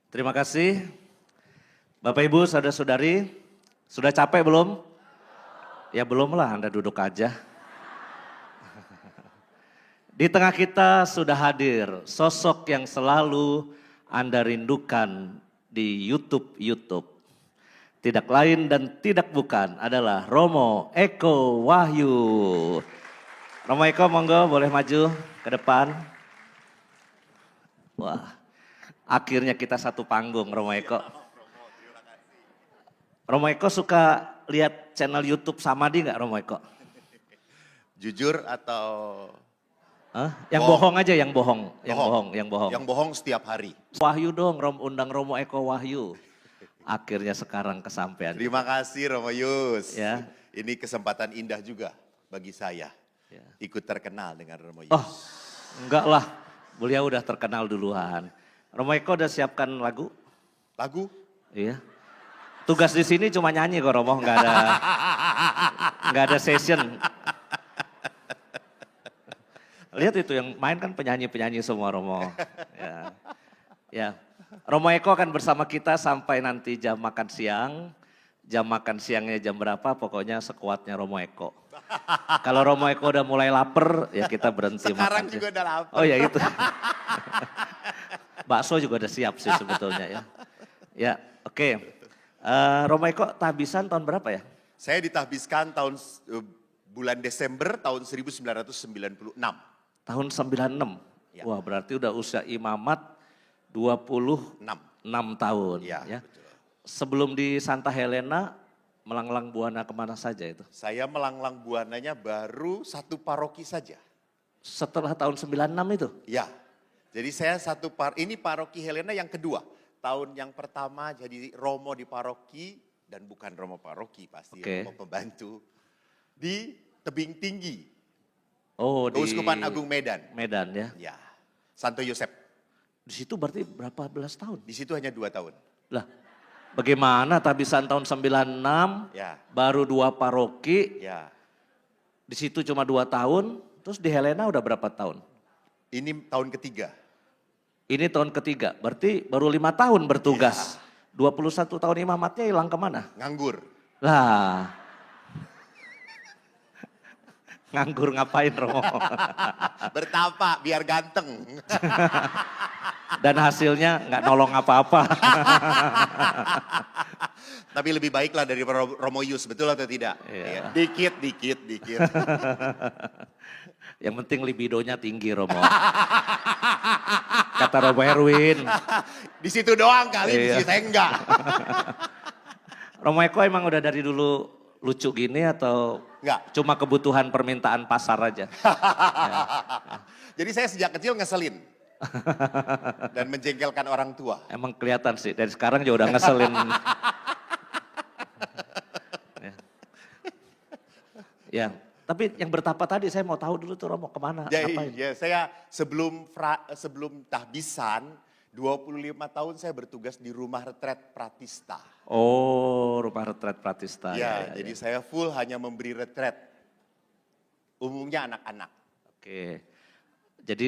Terima kasih. Bapak Ibu, saudara-saudari, sudah capek belum? Ya belum lah, Anda duduk aja. Di tengah kita sudah hadir sosok yang selalu Anda rindukan di YouTube. Tidak lain dan tidak bukan adalah Romo Eko Wahyu. Romo Eko monggo boleh maju ke depan. Wah, akhirnya kita satu panggung Romo Eko. Romo Eko suka lihat channel YouTube Samadi nggak Romo Eko? Jujur atau Hah? Yang bohong aja, yang bohong. Yang bohong setiap hari. Wahyu dong, undang Romo Eko Wahyu. Akhirnya sekarang kesampaian. Terima kasih Romo Yus. Ya. Ini kesempatan indah juga bagi saya. Ya. Ikut terkenal dengan Romo Yus. Oh, enggak lah. Beliau udah terkenal duluan. Romo Eko udah siapkan lagu? Lagu? Iya. Tugas di sini cuma nyanyi kok Romo, nggak ada session. Lihat itu yang main kan penyanyi-penyanyi semua Romo. Ya. Romo Eko akan bersama kita sampai nanti jam makan siang. Jam makan siangnya jam berapa pokoknya sekuatnya Romo Eko. Kalau Romo Eko udah mulai lapar ya kita berhenti makan. Sekarang juga udah lapar. Oh ya itu. Bakso juga udah siap sih sebetulnya ya. Ya oke. Romo Eko tahbisan tahun berapa ya? Saya ditahbiskan bulan Desember tahun 1996. Tahun 96. Ya. Wah berarti udah usia imamat 26 tahun. Ya. Betul. Sebelum di Santa Helena, melanglang buana kemana saja itu? Saya melanglang buananya baru satu paroki saja. Setelah tahun 96 itu? Ya, jadi saya ini paroki Helena yang kedua. Tahun yang pertama jadi Romo di paroki dan bukan Romo paroki pasti Romo pembantu di Tebing Tinggi. Oh, Keuskupan Agung Medan. Medan ya. Ya, Santo Yosep. Di situ berarti berapa belas tahun? Di situ hanya 2 tahun. Lah, bagaimana tahbisan tahun 96, Ya. baru 2 paroki, Ya. di situ cuma 2 tahun, terus di Helena udah berapa tahun? Ini tahun ketiga. Ini tahun ketiga, berarti baru 5 tahun bertugas. 21 tahun imamatnya hilang kemana? Nganggur. Lah, nganggur ngapain Romo? Bertapa biar ganteng. Dan hasilnya nggak nolong apa-apa. Tapi lebih baiklah dari Romo Yus, betul atau tidak? Iya. Dikit. Yang penting libidonya tinggi Romo. Kata Romo Erwin. Di situ doang kali, di Iya. situ enggak. Romo Eko emang udah dari dulu lucu gini atau Enggak. cuma kebutuhan permintaan pasar aja? Jadi saya sejak kecil ngeselin. Dan menjengkelkan orang tua. Emang kelihatan sih, dari sekarang juga udah ngeselin. Ya, tapi yang bertapa tadi saya mau tahu dulu tuh Romo kemana, ngapain? Ya, saya sebelum tahbisan 25 tahun saya bertugas di rumah retret Pratista. Oh, rumah retret Pratista. Ya, jadi saya full hanya memberi retret. Umumnya anak-anak. Oke, jadi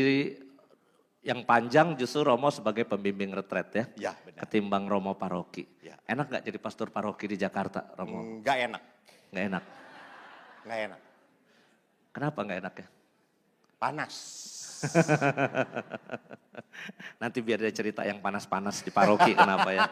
yang panjang justru Romo sebagai pembimbing retret ya? Ya, benar. Ketimbang Romo paroki. Ya. Enak gak jadi pastor paroki di Jakarta Romo? Enggak enak. Nggak enak. Enggak enak. Kenapa nggak enak ya? Panas. Nanti biar dia cerita yang panas-panas di paroki kenapa ya.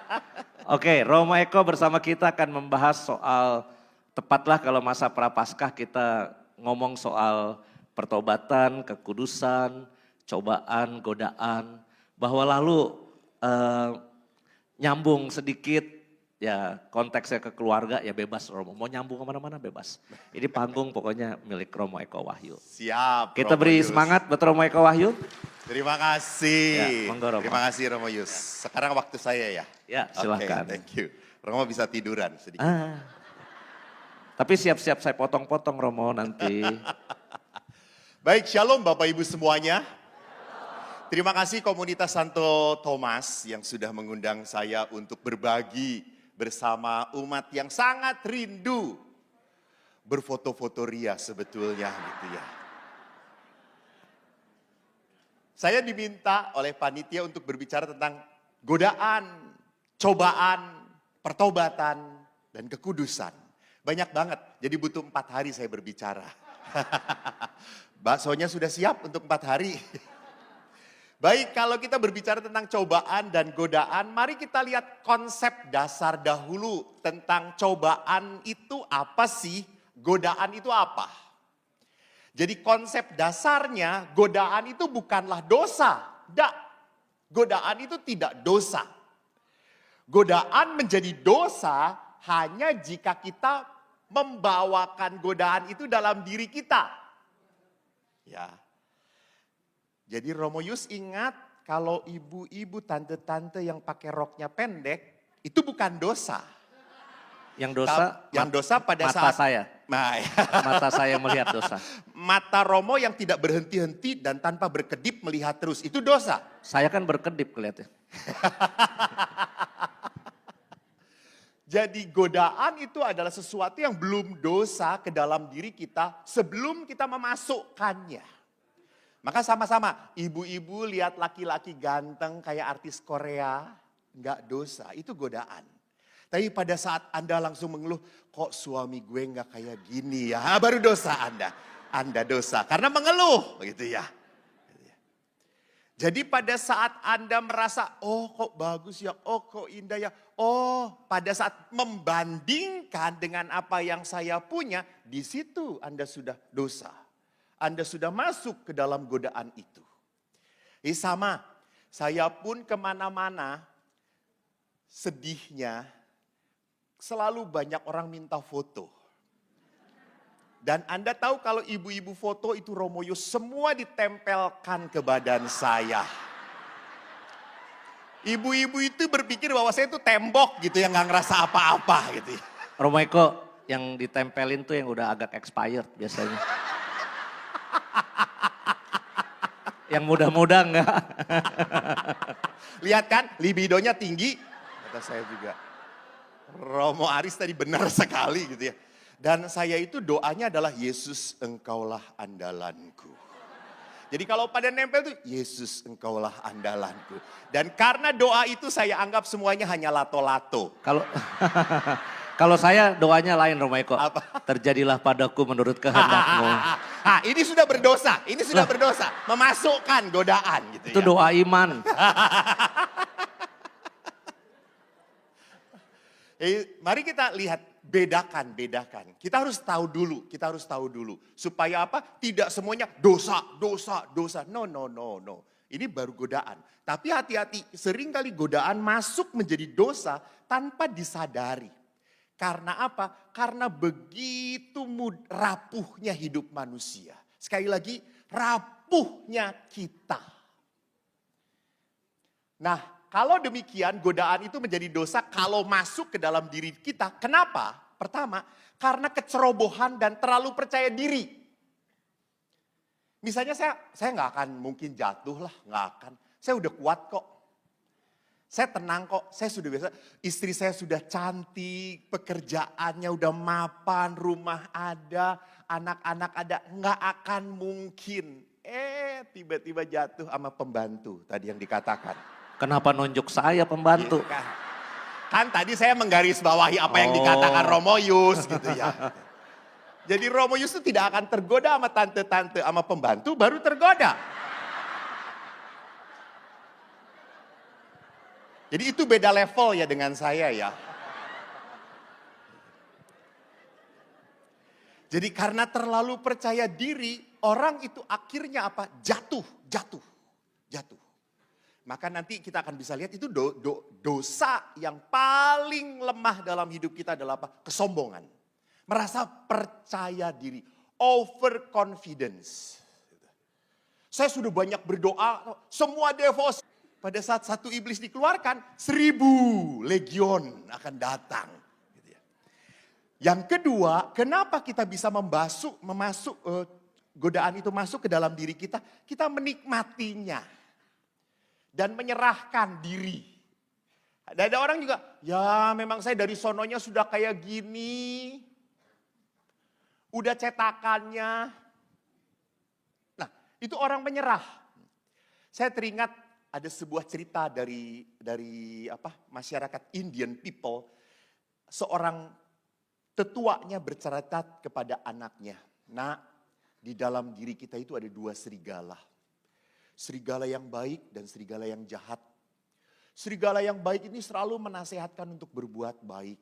Oke, Romo Eko bersama kita akan membahas soal, tepatlah kalau masa Prapaskah kita ngomong soal pertobatan, kekudusan, cobaan, godaan. Bahwa lalu nyambung sedikit, ya konteksnya ke keluarga ya bebas Romo. Mau nyambung kemana-mana bebas. Ini panggung pokoknya milik Romo Eko Wahyu. Siap. Kita Romo beri Yus. semangat buat Romo Eko Wahyu. Terima kasih. Ya, monggo, Romo. Terima kasih Romo Yus. Sekarang waktu saya ya. Ya silahkan. Oke, thank you. Romo bisa tiduran sedikit. Tapi siap-siap saya potong-potong Romo nanti. Baik, shalom Bapak Ibu semuanya. Terima kasih komunitas Santo Thomas yang sudah mengundang saya untuk berbagi bersama umat yang sangat rindu berfoto-foto ria sebetulnya gitu ya. Saya diminta oleh panitia untuk berbicara tentang godaan, cobaan, pertobatan, dan kekudusan. Banyak banget, jadi butuh 4 hari saya berbicara. Baksonya sudah siap untuk 4 hari. Baik, kalau kita berbicara tentang cobaan dan godaan, mari kita lihat konsep dasar dahulu tentang cobaan itu apa sih, godaan itu apa. Jadi konsep dasarnya, godaan itu bukanlah dosa. Tidak, godaan itu tidak dosa. Godaan menjadi dosa hanya jika kita membawakan godaan itu dalam diri kita. Ya. Jadi Romo Yus ingat kalau ibu-ibu, tante-tante yang pakai roknya pendek, itu bukan dosa. Yang dosa, Yang dosa pada mata saat saya. Nah, Mata saya melihat dosa. mata Romo yang tidak berhenti-henti dan tanpa berkedip melihat terus, itu dosa. Saya kan berkedip kelihatannya. Jadi godaan itu adalah sesuatu yang belum dosa ke dalam diri kita sebelum kita memasukkannya. Maka sama-sama, ibu-ibu lihat laki-laki ganteng kayak artis Korea, enggak dosa, itu godaan. Tapi pada saat Anda langsung mengeluh, kok suami gue enggak kayak gini ya, baru dosa Anda. Anda dosa karena mengeluh, begitu ya. Jadi pada saat Anda merasa, oh kok bagus ya, oh kok indah ya. Oh pada saat membandingkan dengan apa yang saya punya, di situ Anda sudah dosa. Anda sudah masuk ke dalam godaan itu. Sama, saya pun kemana-mana sedihnya selalu banyak orang minta foto. Dan Anda tahu kalau ibu-ibu foto itu Romo Yus semua ditempelkan ke badan saya. Ibu-ibu itu berpikir bahwa saya itu tembok gitu yang gak ngerasa apa-apa gitu. Romo Eko yang ditempelin tuh yang udah agak expired biasanya. Yang muda-muda enggak. Lihat kan libidonya tinggi, kata saya juga. Romo Aris tadi benar sekali gitu ya. Dan saya itu doanya adalah Yesus engkaulah andalanku. Jadi kalau pada nempel tuh Yesus engkaulah andalanku. Dan karena doa itu saya anggap semuanya hanya lato-lato. Kalau kalau saya doanya lain Romo Eko. Apa? Terjadilah padaku menurut kehendakmu. Nah, ini sudah berdosa, ini sudah berdosa. Memasukkan godaan gitu Itu ya. doa iman. Mari kita lihat, bedakan. Kita harus tahu dulu. Supaya apa? Tidak semuanya dosa. No. Ini baru godaan. Tapi hati-hati, seringkali godaan masuk menjadi dosa tanpa disadari. Karena apa? Karena begitu rapuhnya hidup manusia. Sekali lagi, rapuhnya kita. Nah, kalau demikian godaan itu menjadi dosa kalau masuk ke dalam diri kita. Kenapa? Pertama, karena kecerobohan dan terlalu percaya diri. Misalnya saya nggak akan mungkin jatuh lah, nggak akan. Saya udah kuat kok. Saya tenang kok, saya sudah biasa. Istri saya sudah cantik, pekerjaannya udah mapan, rumah ada, anak-anak ada. Nggak akan mungkin. Tiba-tiba jatuh sama pembantu tadi yang dikatakan. Kenapa nunjuk saya pembantu? Iya, kan tadi saya menggarisbawahi apa yang dikatakan Romo Yus gitu ya. Jadi Romo Yus itu tidak akan tergoda sama tante-tante, sama pembantu baru tergoda. Jadi itu beda level ya dengan saya ya. Jadi karena terlalu percaya diri, orang itu akhirnya apa? Jatuh. Maka nanti kita akan bisa lihat itu dosa yang paling lemah dalam hidup kita adalah apa? Kesombongan. Merasa percaya diri. Overconfidence. Saya sudah banyak berdoa, semua devosi. Pada saat satu iblis dikeluarkan, 1000 legion akan datang. Yang kedua, kenapa kita bisa godaan itu masuk ke dalam diri kita? Kita menikmatinya. Dan menyerahkan diri. Ada orang juga, ya memang saya dari sononya sudah kayak gini. Udah cetakannya. Nah, itu orang menyerah. Saya teringat ada sebuah cerita dari masyarakat Indian people. Seorang tetuanya bercerita kepada anaknya, "Nak, di dalam diri kita itu ada dua serigala. Serigala yang baik dan serigala yang jahat. Serigala yang baik ini selalu menasehatkan untuk berbuat baik,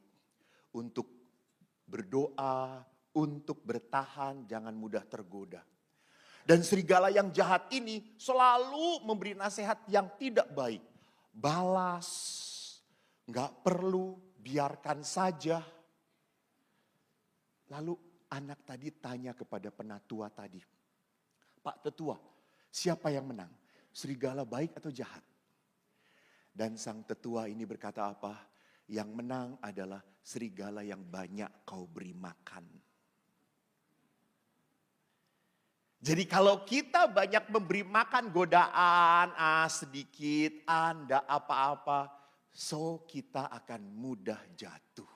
untuk berdoa, untuk bertahan, jangan mudah tergoda. Dan serigala yang jahat ini selalu memberi nasihat yang tidak baik. Balas, nggak perlu, biarkan saja." Lalu anak tadi tanya kepada penatua tadi, "Pak Tetua, siapa yang menang? Serigala baik atau jahat?" Dan sang tetua ini berkata apa? "Yang menang adalah serigala yang banyak kau beri makan." Jadi kalau kita banyak memberi makan godaan, sedikit, ndak apa-apa, so kita akan mudah jatuh.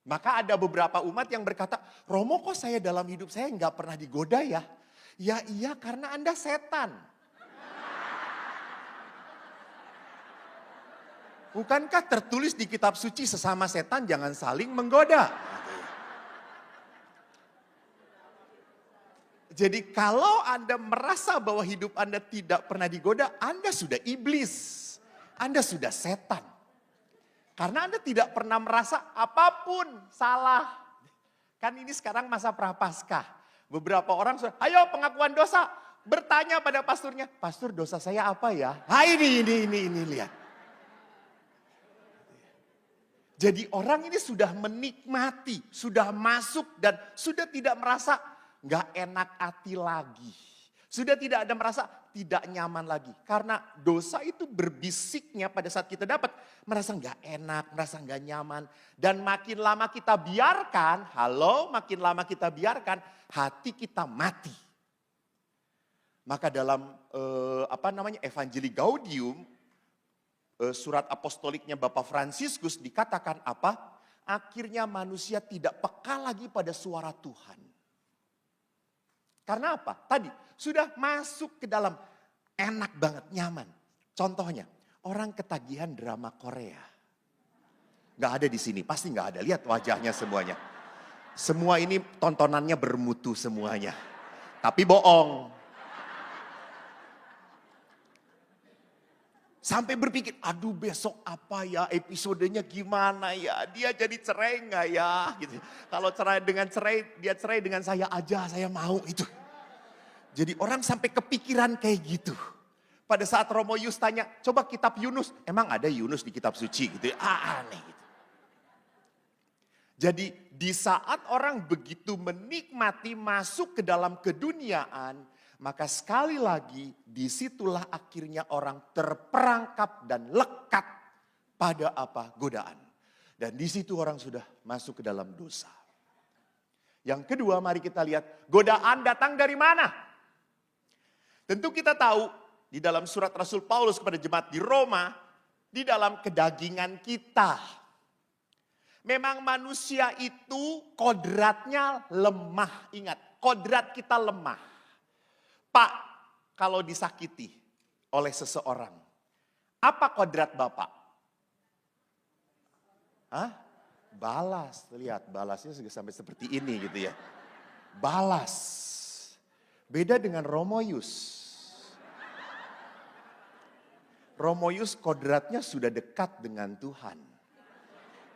Maka ada beberapa umat yang berkata, "Romo, kok saya dalam hidup saya nggak pernah digoda ya?" Ya iya, karena Anda setan. Bukankah tertulis di kitab suci, sesama setan jangan saling menggoda? Jadi kalau Anda merasa bahwa hidup Anda tidak pernah digoda, Anda sudah iblis. Anda sudah setan. Karena Anda tidak pernah merasa apapun salah. Kan ini sekarang masa prapaskah. Beberapa orang sudah, "Ayo pengakuan dosa." Bertanya pada pasturnya, "Pastor, dosa saya apa ya?" Ini lihat. Jadi orang ini sudah menikmati, sudah masuk dan sudah tidak merasa nggak enak hati lagi. Sudah tidak ada merasa tidak nyaman lagi. Karena dosa itu berbisiknya pada saat kita dapat. Merasa nggak enak, merasa nggak nyaman. Dan makin lama kita biarkan, makin lama kita biarkan, hati kita mati. Maka dalam Evangelii Gaudium, surat apostoliknya Bapak Fransiskus dikatakan apa? Akhirnya manusia tidak peka lagi pada suara Tuhan. Karena apa? Tadi sudah masuk ke dalam, enak banget, nyaman. Contohnya, orang ketagihan drama Korea. Gak ada di sini, pasti gak ada. Lihat wajahnya semuanya. Semua ini tontonannya bermutu semuanya. Tapi bohong. Sampai berpikir, aduh besok apa ya, episodenya gimana ya, dia jadi cerai gak ya? Gitu. Kalau dia cerai dengan saya aja, saya mau itu. Jadi orang sampai kepikiran kayak gitu. Pada saat Romo Yus tanya, "Coba kitab Yunus." Emang ada Yunus di kitab suci gitu ya? Aneh gitu. Jadi di saat orang begitu menikmati masuk ke dalam keduniaan, maka sekali lagi disitulah akhirnya orang terperangkap dan lekat pada godaan. Dan di situ orang sudah masuk ke dalam dosa. Yang kedua, mari kita lihat godaan datang dari mana? Tentu kita tahu di dalam surat Rasul Paulus kepada jemaat di Roma, di dalam kedagingan kita. Memang manusia itu kodratnya lemah. Ingat, kodrat kita lemah. Pak, kalau disakiti oleh seseorang, apa kodrat Bapak? Balas. Lihat, balasnya sampai seperti ini gitu ya. Balas. Beda dengan Romo Yus. Romo Yus kodratnya sudah dekat dengan Tuhan.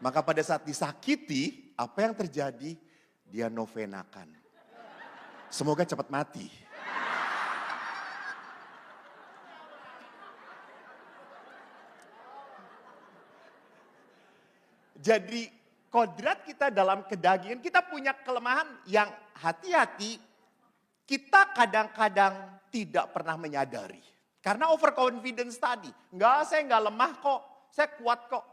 Maka pada saat disakiti, apa yang terjadi? Dia novenakan. Semoga cepat mati. Jadi kodrat kita dalam kedagingan, kita punya kelemahan yang hati-hati, kita kadang-kadang tidak pernah menyadari. Karena overconfidence tadi. Saya nggak lemah kok, saya kuat kok.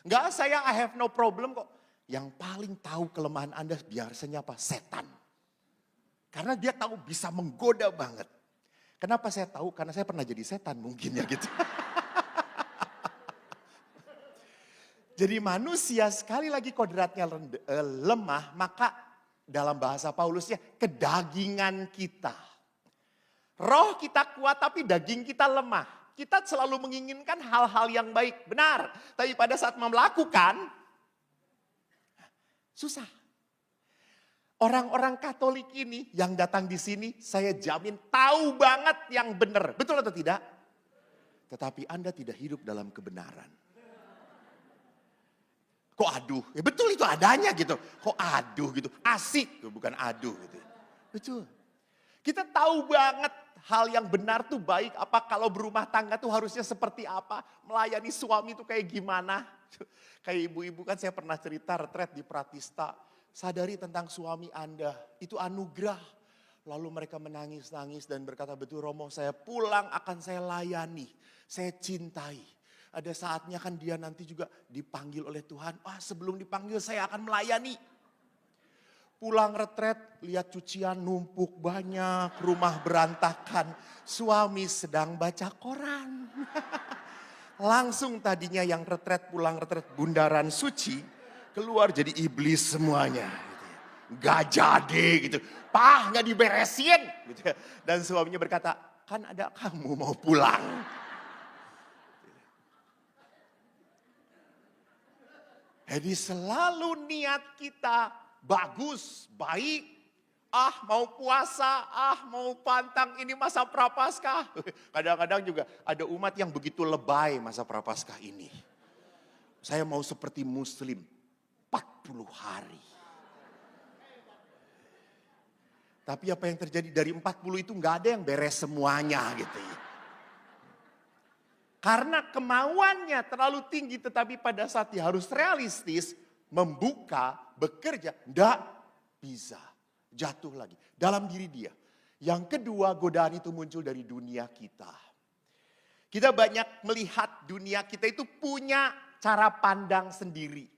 I have no problem kok. Yang paling tahu kelemahan Anda biasanya apa? Setan. Karena dia tahu bisa menggoda banget. Kenapa saya tahu? Karena saya pernah jadi setan mungkin ya gitu. Jadi manusia sekali lagi kodratnya lemah, maka dalam bahasa Paulusnya kedagingan kita. Roh kita kuat tapi daging kita lemah. Kita selalu menginginkan hal-hal yang baik, benar. Tapi pada saat melakukan, susah. Orang-orang Katolik ini yang datang di sini, saya jamin tahu banget yang benar. Betul atau tidak? Tetapi Anda tidak hidup dalam kebenaran. Kok aduh? Ya betul itu adanya gitu. Kok aduh gitu? Asik, bukan aduh gitu. Betul. Kita tahu banget hal yang benar tuh baik. Apa kalau berumah tangga tuh harusnya seperti apa? Melayani suami tuh kayak gimana? Kayak ibu-ibu kan saya pernah cerita retret di Pratista. Sadari tentang suami Anda, itu anugerah. Lalu mereka menangis-nangis dan berkata, betul Romo, saya pulang akan saya layani. Saya cintai. Ada saatnya kan dia nanti juga dipanggil oleh Tuhan. Sebelum dipanggil saya akan melayani. Pulang retret, lihat cucian numpuk banyak, rumah berantakan. Suami sedang baca koran. Langsung tadinya yang retret pulang retret bundaran suci, keluar jadi iblis semuanya. Gitu ya. Gak jadi gitu. Nggak diberesin. Gitu ya. Dan suaminya berkata, kan ada kamu mau pulang. Jadi selalu niat kita bagus, baik. Mau puasa, mau pantang ini masa Prapaskah. Kadang-kadang juga ada umat yang begitu lebay masa Prapaskah ini. Saya mau seperti Muslim, 40 hari. Tapi apa yang terjadi dari 40 itu nggak ada yang beres semuanya gitu ya. Karena kemauannya terlalu tinggi tetapi pada saat dia harus realistis, membuka, bekerja, enggak bisa. Jatuh lagi dalam diri dia. Yang kedua godaan itu muncul dari dunia kita. Kita banyak melihat dunia kita itu punya cara pandang sendiri.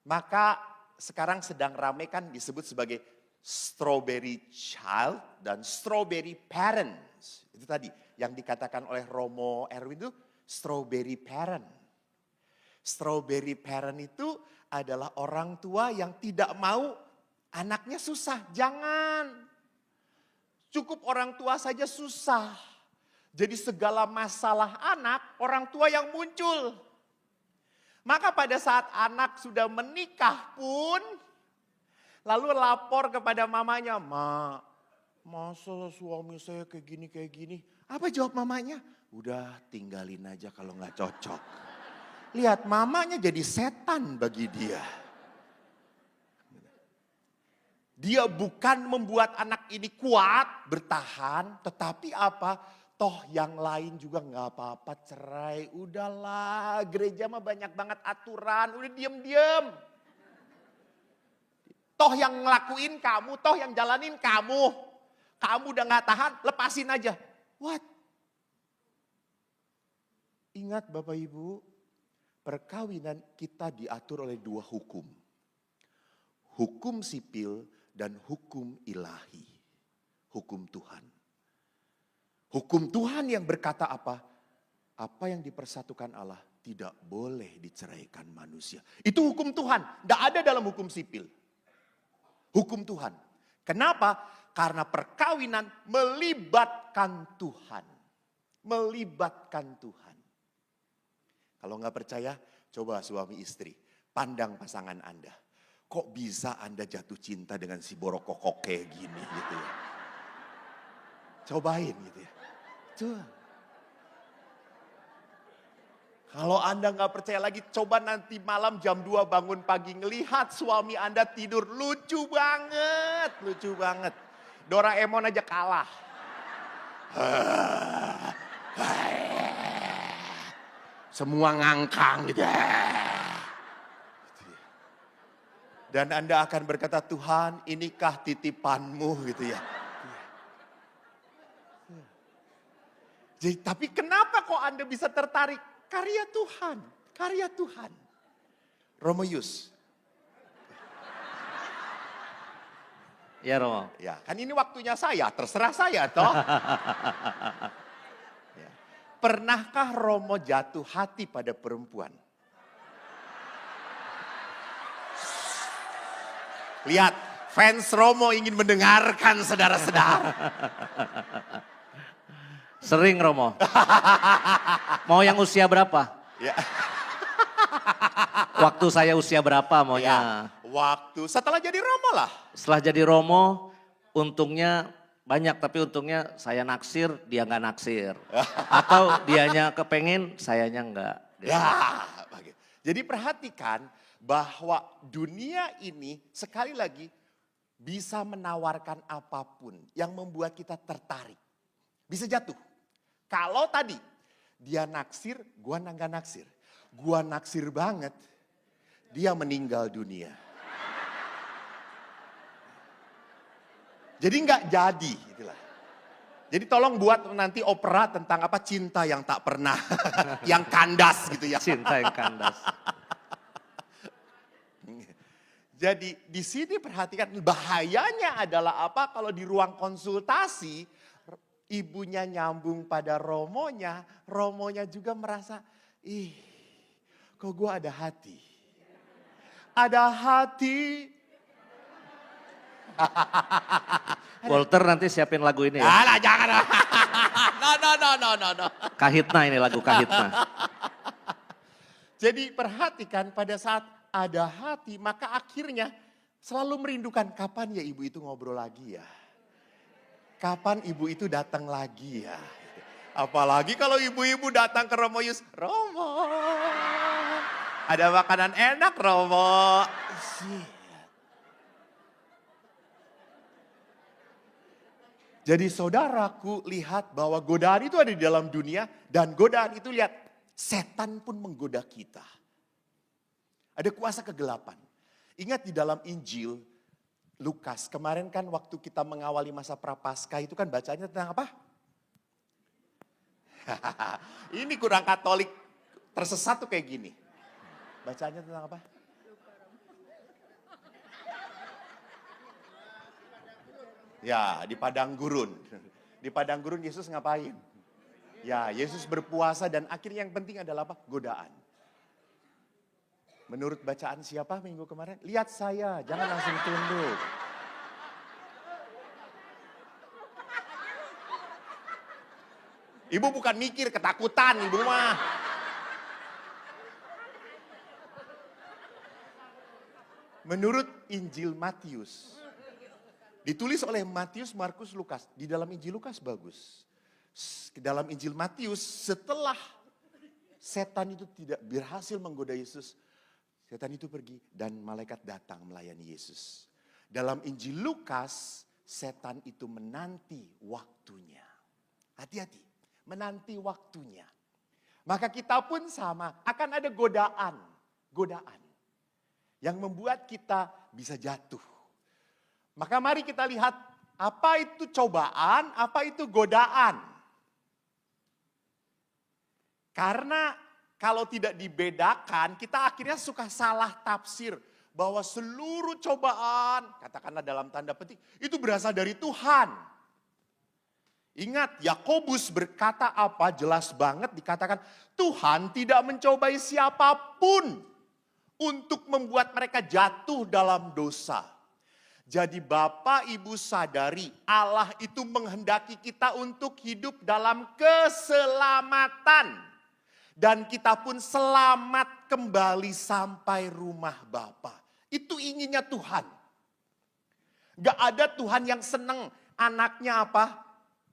Maka sekarang sedang ramai kan disebut sebagai strawberry child dan strawberry parents. Itu tadi yang dikatakan oleh Romo Erwin itu strawberry parent. Strawberry parent itu adalah orang tua yang tidak mau anaknya susah. Jangan. Cukup orang tua saja susah. Jadi segala masalah anak orang tua yang muncul. Maka pada saat anak sudah menikah pun lalu lapor kepada mamanya, "Ma, masa suami saya kayak gini. Apa jawab mamanya? Udah tinggalin aja kalau gak cocok. Lihat mamanya jadi setan bagi dia. Dia bukan membuat anak ini kuat, bertahan. Tetapi apa? Toh yang lain juga gak apa-apa cerai. Udahlah gereja mah banyak banget aturan. Udah diem-diem. Toh yang ngelakuin kamu, toh yang jalanin kamu. Kamu udah gak tahan, lepasin aja. What? Ingat Bapak Ibu, perkawinan kita diatur oleh dua hukum. Hukum sipil dan hukum ilahi. Hukum Tuhan. Hukum Tuhan yang berkata apa? Apa yang dipersatukan Allah tidak boleh diceraikan manusia. Itu hukum Tuhan, tidak ada dalam hukum sipil. Hukum Tuhan. Kenapa? Karena perkawinan melibatkan Tuhan. Melibatkan Tuhan. Kalau nggak percaya, coba suami istri. Pandang pasangan Anda. Kok bisa Anda jatuh cinta dengan si borokokok kayak gini gitu ya. Cobain gitu ya. Coba. Kalau Anda nggak percaya lagi, coba nanti malam jam 2 bangun pagi ngelihat suami Anda tidur. Lucu banget, lucu banget. Doraemon aja kalah. Semua ngangkang gitu. Dan Anda akan berkata, Tuhan inikah titipanmu gitu ya. Jadi, tapi kenapa kok Anda bisa tertarik? Karya Tuhan, karya Tuhan. Romoyus. Ya Romo. Ya, kan ini waktunya saya, terserah saya toh. Ya. Pernahkah Romo jatuh hati pada perempuan? Lihat, Fans Romo ingin mendengarkan saudara-saudara. Sering Romo. Mau yang usia berapa? Ya, Waktu saya usia berapa ya. maunya? Waktu setelah jadi Romo lah. Setelah jadi Romo, untungnya banyak, tapi untungnya saya naksir, dia nggak naksir. Atau dianya kepengen, sayanya nggak. Ya, jadi perhatikan bahwa dunia ini sekali lagi bisa menawarkan apapun yang membuat kita tertarik. Bisa jatuh. Kalau tadi dia naksir, gua nggak naksir. Gua naksir banget, dia meninggal dunia. Jadi nggak jadi, itulah. Jadi tolong buat nanti opera tentang apa cinta yang tak pernah, yang kandas gitu ya. Cinta yang kandas. Jadi di sini perhatikan bahayanya adalah apa kalau di ruang konsultasi ibunya nyambung pada romonya, romonya juga merasa, ih kok gue ada hati. Ada hati. Walter nanti siapin lagu ini ya. Alah jangan. No. Kahitna ini lagu Kahitna. Jadi perhatikan pada saat ada hati maka akhirnya selalu merindukan kapan ya ibu itu ngobrol lagi ya. Kapan ibu itu datang lagi ya. Apalagi kalau ibu-ibu datang ke Romo Yus. Romo. Ada makanan enak Romo. Jadi saudaraku lihat bahwa godaan itu ada di dalam dunia. Dan godaan itu lihat setan pun menggoda kita. Ada kuasa kegelapan. Ingat di dalam Injil Lukas, kemarin kan waktu kita mengawali masa Prapaskah itu kan bacanya tentang apa? Ini kurang Katolik tersesat tuh kayak gini. Bacanya tentang apa? Ya, di padang gurun. Di padang gurun Yesus ngapain? Ya, Yesus berpuasa dan akhirnya yang penting adalah apa? Godaan. Menurut bacaan siapa minggu kemarin? Lihat saya, jangan langsung tunduk. Ibu bukan mikir ketakutan, ibu mah. Menurut Injil Matius, ditulis oleh Matius, Markus, Lukas. Di dalam Injil Lukas bagus. Dalam Injil Matius, setelah setan itu tidak berhasil menggoda Yesus, setan itu pergi dan malaikat datang melayani Yesus. Dalam Injil Lukas, setan itu menanti waktunya. Hati-hati, menanti waktunya. Maka kita pun sama, akan ada godaan. Godaan yang membuat kita bisa jatuh. Maka mari kita lihat apa itu cobaan, apa itu godaan. Karena kalau tidak dibedakan, kita akhirnya suka salah tafsir bahwa seluruh cobaan, katakanlah dalam tanda petik, itu berasal dari Tuhan. Ingat, Yakobus berkata apa? Jelas banget dikatakan, Tuhan tidak mencobai siapapun untuk membuat mereka jatuh dalam dosa. Jadi Bapak Ibu sadari, Allah itu menghendaki kita untuk hidup dalam keselamatan. Dan kita pun selamat kembali sampai rumah Bapa. Itu inginnya Tuhan. Gak ada Tuhan yang senang anaknya apa?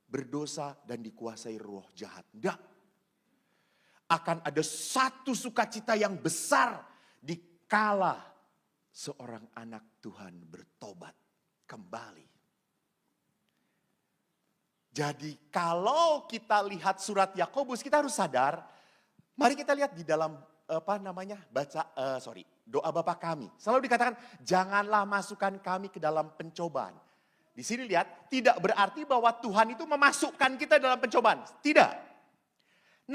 Berdosa dan dikuasai roh jahat. Enggak. Akan ada satu sukacita yang besar dikala seorang anak Tuhan bertobat kembali. Jadi kalau kita lihat surat Yakobus, kita harus sadar. Mari kita lihat di dalam doa Bapa kami. Selalu dikatakan janganlah masukkan kami ke dalam pencobaan. Di sini lihat tidak berarti bahwa Tuhan itu memasukkan kita dalam pencobaan. Tidak.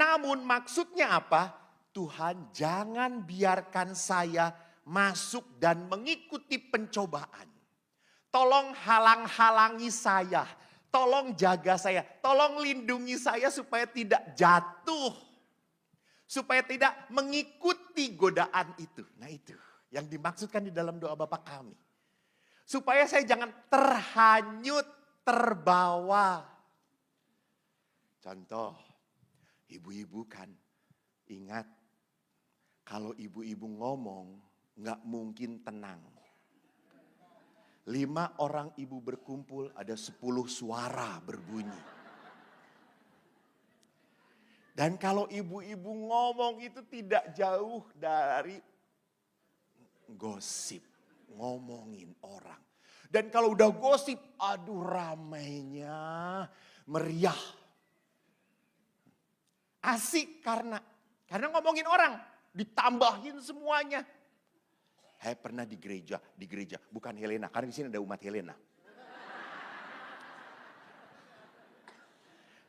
Namun maksudnya apa? Tuhan jangan biarkan saya masuk dan mengikuti pencobaan. Tolong halang-halangi saya. Tolong jaga saya. Tolong lindungi saya supaya tidak jatuh. Supaya tidak mengikuti godaan itu. Nah itu yang dimaksudkan di dalam doa Bapa kami. Supaya saya jangan terhanyut, terbawa. Contoh, ibu-ibu kan ingat kalau ibu-ibu ngomong nggak mungkin tenang. 5 orang ibu berkumpul ada 10 suara berbunyi. Dan kalau ibu-ibu ngomong itu tidak jauh dari gosip, ngomongin orang. Dan kalau udah gosip, aduh ramainya, meriah. Asik karena ngomongin orang, ditambahin semuanya. Saya pernah di gereja, bukan Helena, karena di sini ada umat Helena.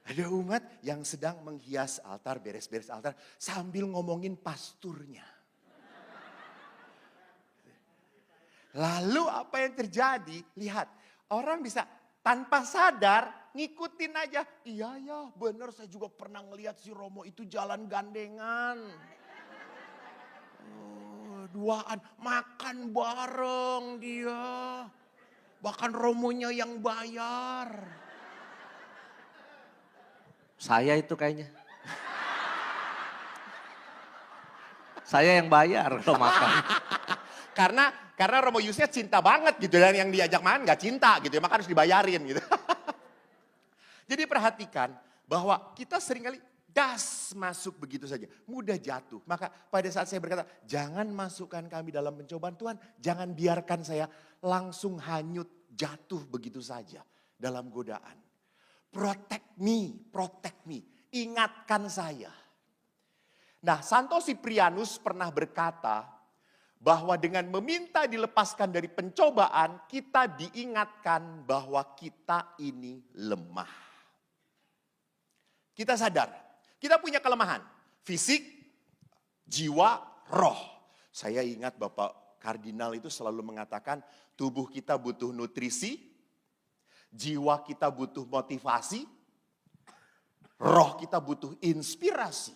Ada umat yang sedang menghias altar, beres-beres altar, sambil ngomongin pasturnya. Lalu apa yang terjadi? Lihat, orang bisa tanpa sadar ngikutin aja. Iya ya, benar saya juga pernah ngelihat si Romo itu jalan gandengan. Duaan, makan bareng dia. Bahkan Romonya yang bayar. Saya itu kayaknya. Saya yang bayar kalau makan. Karena Romo Yusnya cinta banget gitu. Dan yang diajak makan gak cinta gitu. Maka harus dibayarin gitu. Jadi perhatikan bahwa kita seringkali masuk begitu saja. Mudah jatuh. Maka pada saat saya berkata, jangan masukkan kami dalam pencobaan Tuhan. Jangan biarkan saya langsung hanyut jatuh begitu saja dalam godaan. Protect me. Ingatkan saya. Nah, Santo Siprianus pernah berkata bahwa dengan meminta dilepaskan dari pencobaan, kita diingatkan bahwa kita ini lemah. Kita sadar, kita punya kelemahan. Fisik, jiwa, roh. Saya ingat Bapak Kardinal itu selalu mengatakan tubuh kita butuh nutrisi, jiwa kita butuh motivasi, roh kita butuh inspirasi.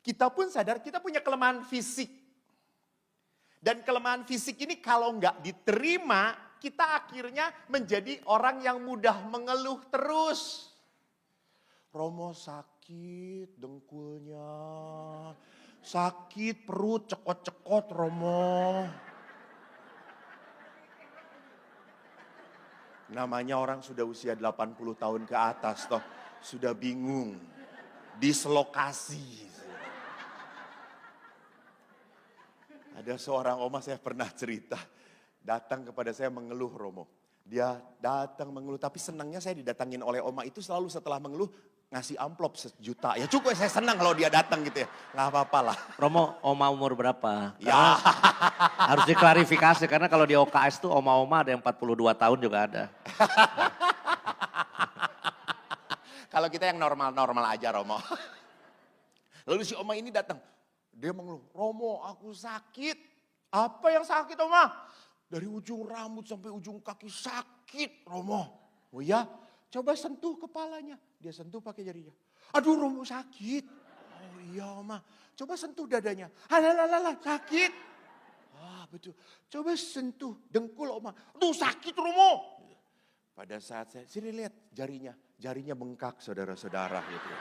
Kita pun sadar kita punya kelemahan fisik. Dan kelemahan fisik ini kalau nggak diterima, kita akhirnya menjadi orang yang mudah mengeluh terus. Romo sakit dengkulnya, sakit perut cekot-cekot Romo. Namanya orang sudah usia 80 tahun ke atas toh, sudah bingung, dislokasi. Ada seorang oma saya pernah cerita, datang kepada saya mengeluh Romo. Dia datang mengeluh, tapi senangnya saya didatangin oleh oma itu selalu setelah mengeluh ngasih amplop 1 juta. Ya cukup saya senang kalau dia datang gitu ya, nggak apa-apa lah. Romo, oma umur berapa? Ya. Harus diklarifikasi karena kalau di OKS tuh oma-oma ada yang 42 tahun juga ada. Kalau kita yang normal-normal aja Romo. Lalu si oma ini datang. Dia mengeluh, Romo aku sakit. Apa yang sakit Oma? Dari ujung rambut sampai ujung kaki sakit Romo. Oh ya, coba sentuh kepalanya. Dia sentuh pakai jarinya. Aduh Romo sakit. Oh iya Oma, coba sentuh dadanya. Halalalala sakit. Ah betul, coba sentuh dengkul Oma. Aduh sakit Romo. Pada saat saya, sini lihat jarinya bengkak saudara-saudara gitu.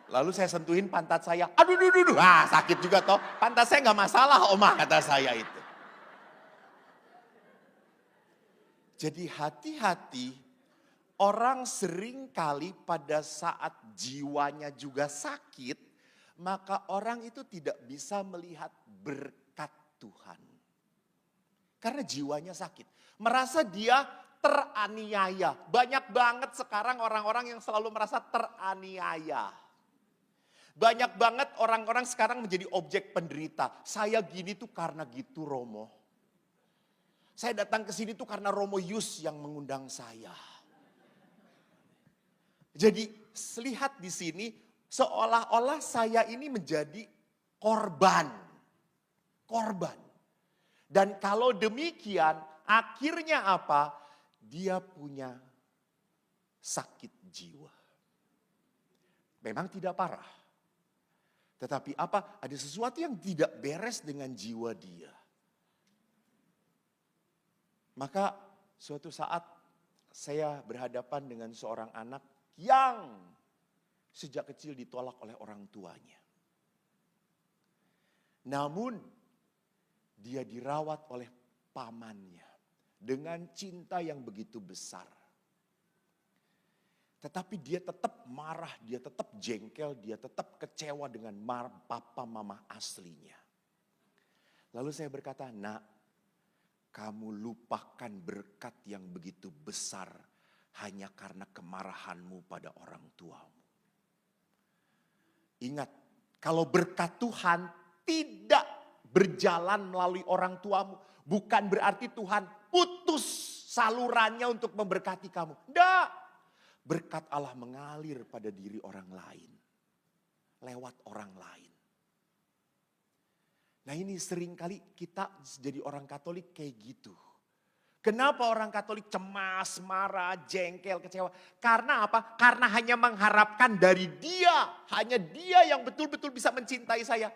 Lalu saya sentuhin pantat saya, aduh, sakit juga toh. Pantat saya gak masalah Oma, kata saya itu. Jadi hati-hati, orang sering kali pada saat jiwanya juga sakit, maka orang itu tidak bisa melihat berkat Tuhan. Karena jiwanya sakit, merasa dia teraniaya. Banyak banget sekarang orang-orang yang selalu merasa teraniaya. Banyak banget orang-orang sekarang menjadi objek penderita. Saya gini tuh karena gitu Romo. Saya datang ke sini tuh karena Romo Yus yang mengundang saya. Jadi lihat di sini seolah-olah saya ini menjadi korban. Dan kalau demikian Akhirnya apa? Dia punya sakit jiwa. Memang tidak parah. Tetapi apa? Ada sesuatu yang tidak beres dengan jiwa dia. Maka suatu saat saya berhadapan dengan seorang anak yang sejak kecil ditolak oleh orang tuanya. Namun dia dirawat oleh pamannya dengan cinta yang begitu besar. Tetapi dia tetap marah, dia tetap jengkel, dia tetap kecewa dengan papa mama aslinya. Lalu saya berkata, "Nak, kamu lupakan berkat yang begitu besar hanya karena kemarahanmu pada orang tuamu. Ingat, kalau berkat Tuhan tidak berjalan melalui orang tuamu, bukan berarti Tuhan putus salurannya untuk memberkati kamu. Tidak. Berkat Allah mengalir pada diri orang lain. Lewat orang lain. Nah ini seringkali kita jadi orang Katolik kayak gitu. Kenapa orang Katolik cemas, marah, jengkel, kecewa? Karena apa? Karena hanya mengharapkan dari dia. Hanya dia yang betul-betul bisa mencintai saya.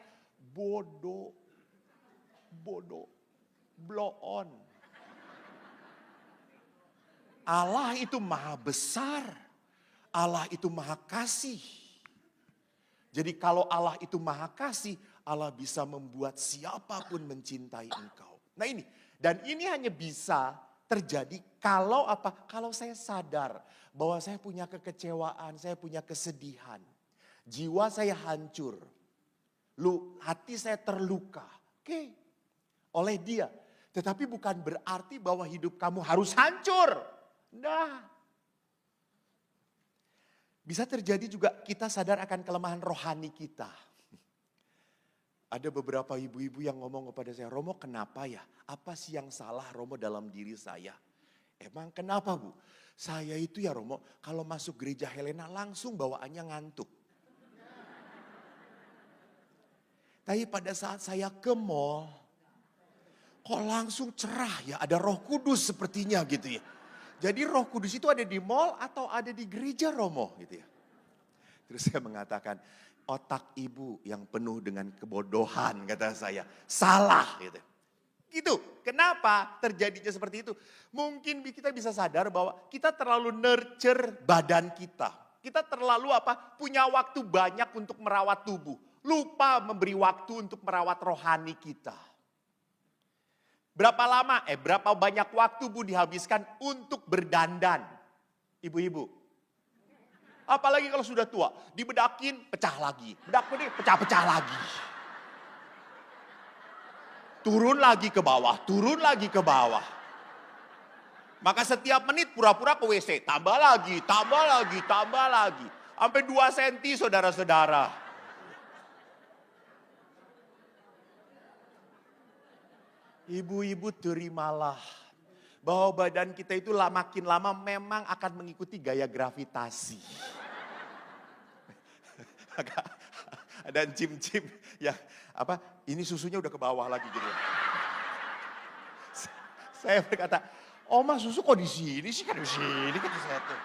Bodoh. Bodoh. Blow on. Allah itu maha besar. Allah itu maha kasih. Jadi kalau Allah itu maha kasih, Allah bisa membuat siapapun mencintai engkau. Nah ini, dan ini hanya bisa terjadi kalau apa? Kalau saya sadar bahwa saya punya kekecewaan, saya punya kesedihan. Jiwa saya hancur. Hati saya terluka. Oke, oleh dia. Tetapi bukan berarti bahwa hidup kamu harus hancur. Nah. Bisa terjadi juga kita sadar akan kelemahan rohani kita. Ada beberapa ibu-ibu yang ngomong kepada saya, "Romo kenapa ya? Apa sih yang salah Romo dalam diri saya?" Emang kenapa Bu? Saya itu ya Romo, kalau masuk gereja Helena langsung bawaannya ngantuk. Tapi pada saat saya ke mall, kok langsung cerah ya, ada Roh Kudus sepertinya gitu ya. Jadi Roh Kudus itu ada di mall atau ada di gereja Romo gitu ya. Terus saya mengatakan, otak ibu yang penuh dengan kebodohan kata saya. Salah gitu. Gitu. Kenapa terjadinya seperti itu? Mungkin kita bisa sadar bahwa kita terlalu nurture badan kita. Kita terlalu punya waktu banyak untuk merawat tubuh. Lupa memberi waktu untuk merawat rohani kita. Berapa lama? Berapa banyak waktu Bu dihabiskan untuk berdandan? Ibu-ibu. Apalagi kalau sudah tua. Dibedakin, pecah lagi. Bedakin, pecah-pecah lagi. Turun lagi ke bawah, turun lagi ke bawah. Maka setiap menit pura-pura ke WC. Tambah lagi, tambah lagi, tambah lagi. Sampai 2 senti saudara-saudara. Ibu-ibu terimalah bahwa badan kita itu makin lama memang akan mengikuti gaya gravitasi. Ada cim-cim yang ini susunya udah ke bawah lagi gitu. Saya berkata, "Oma susu kok di sini sih, kan di sini kan saya tuh."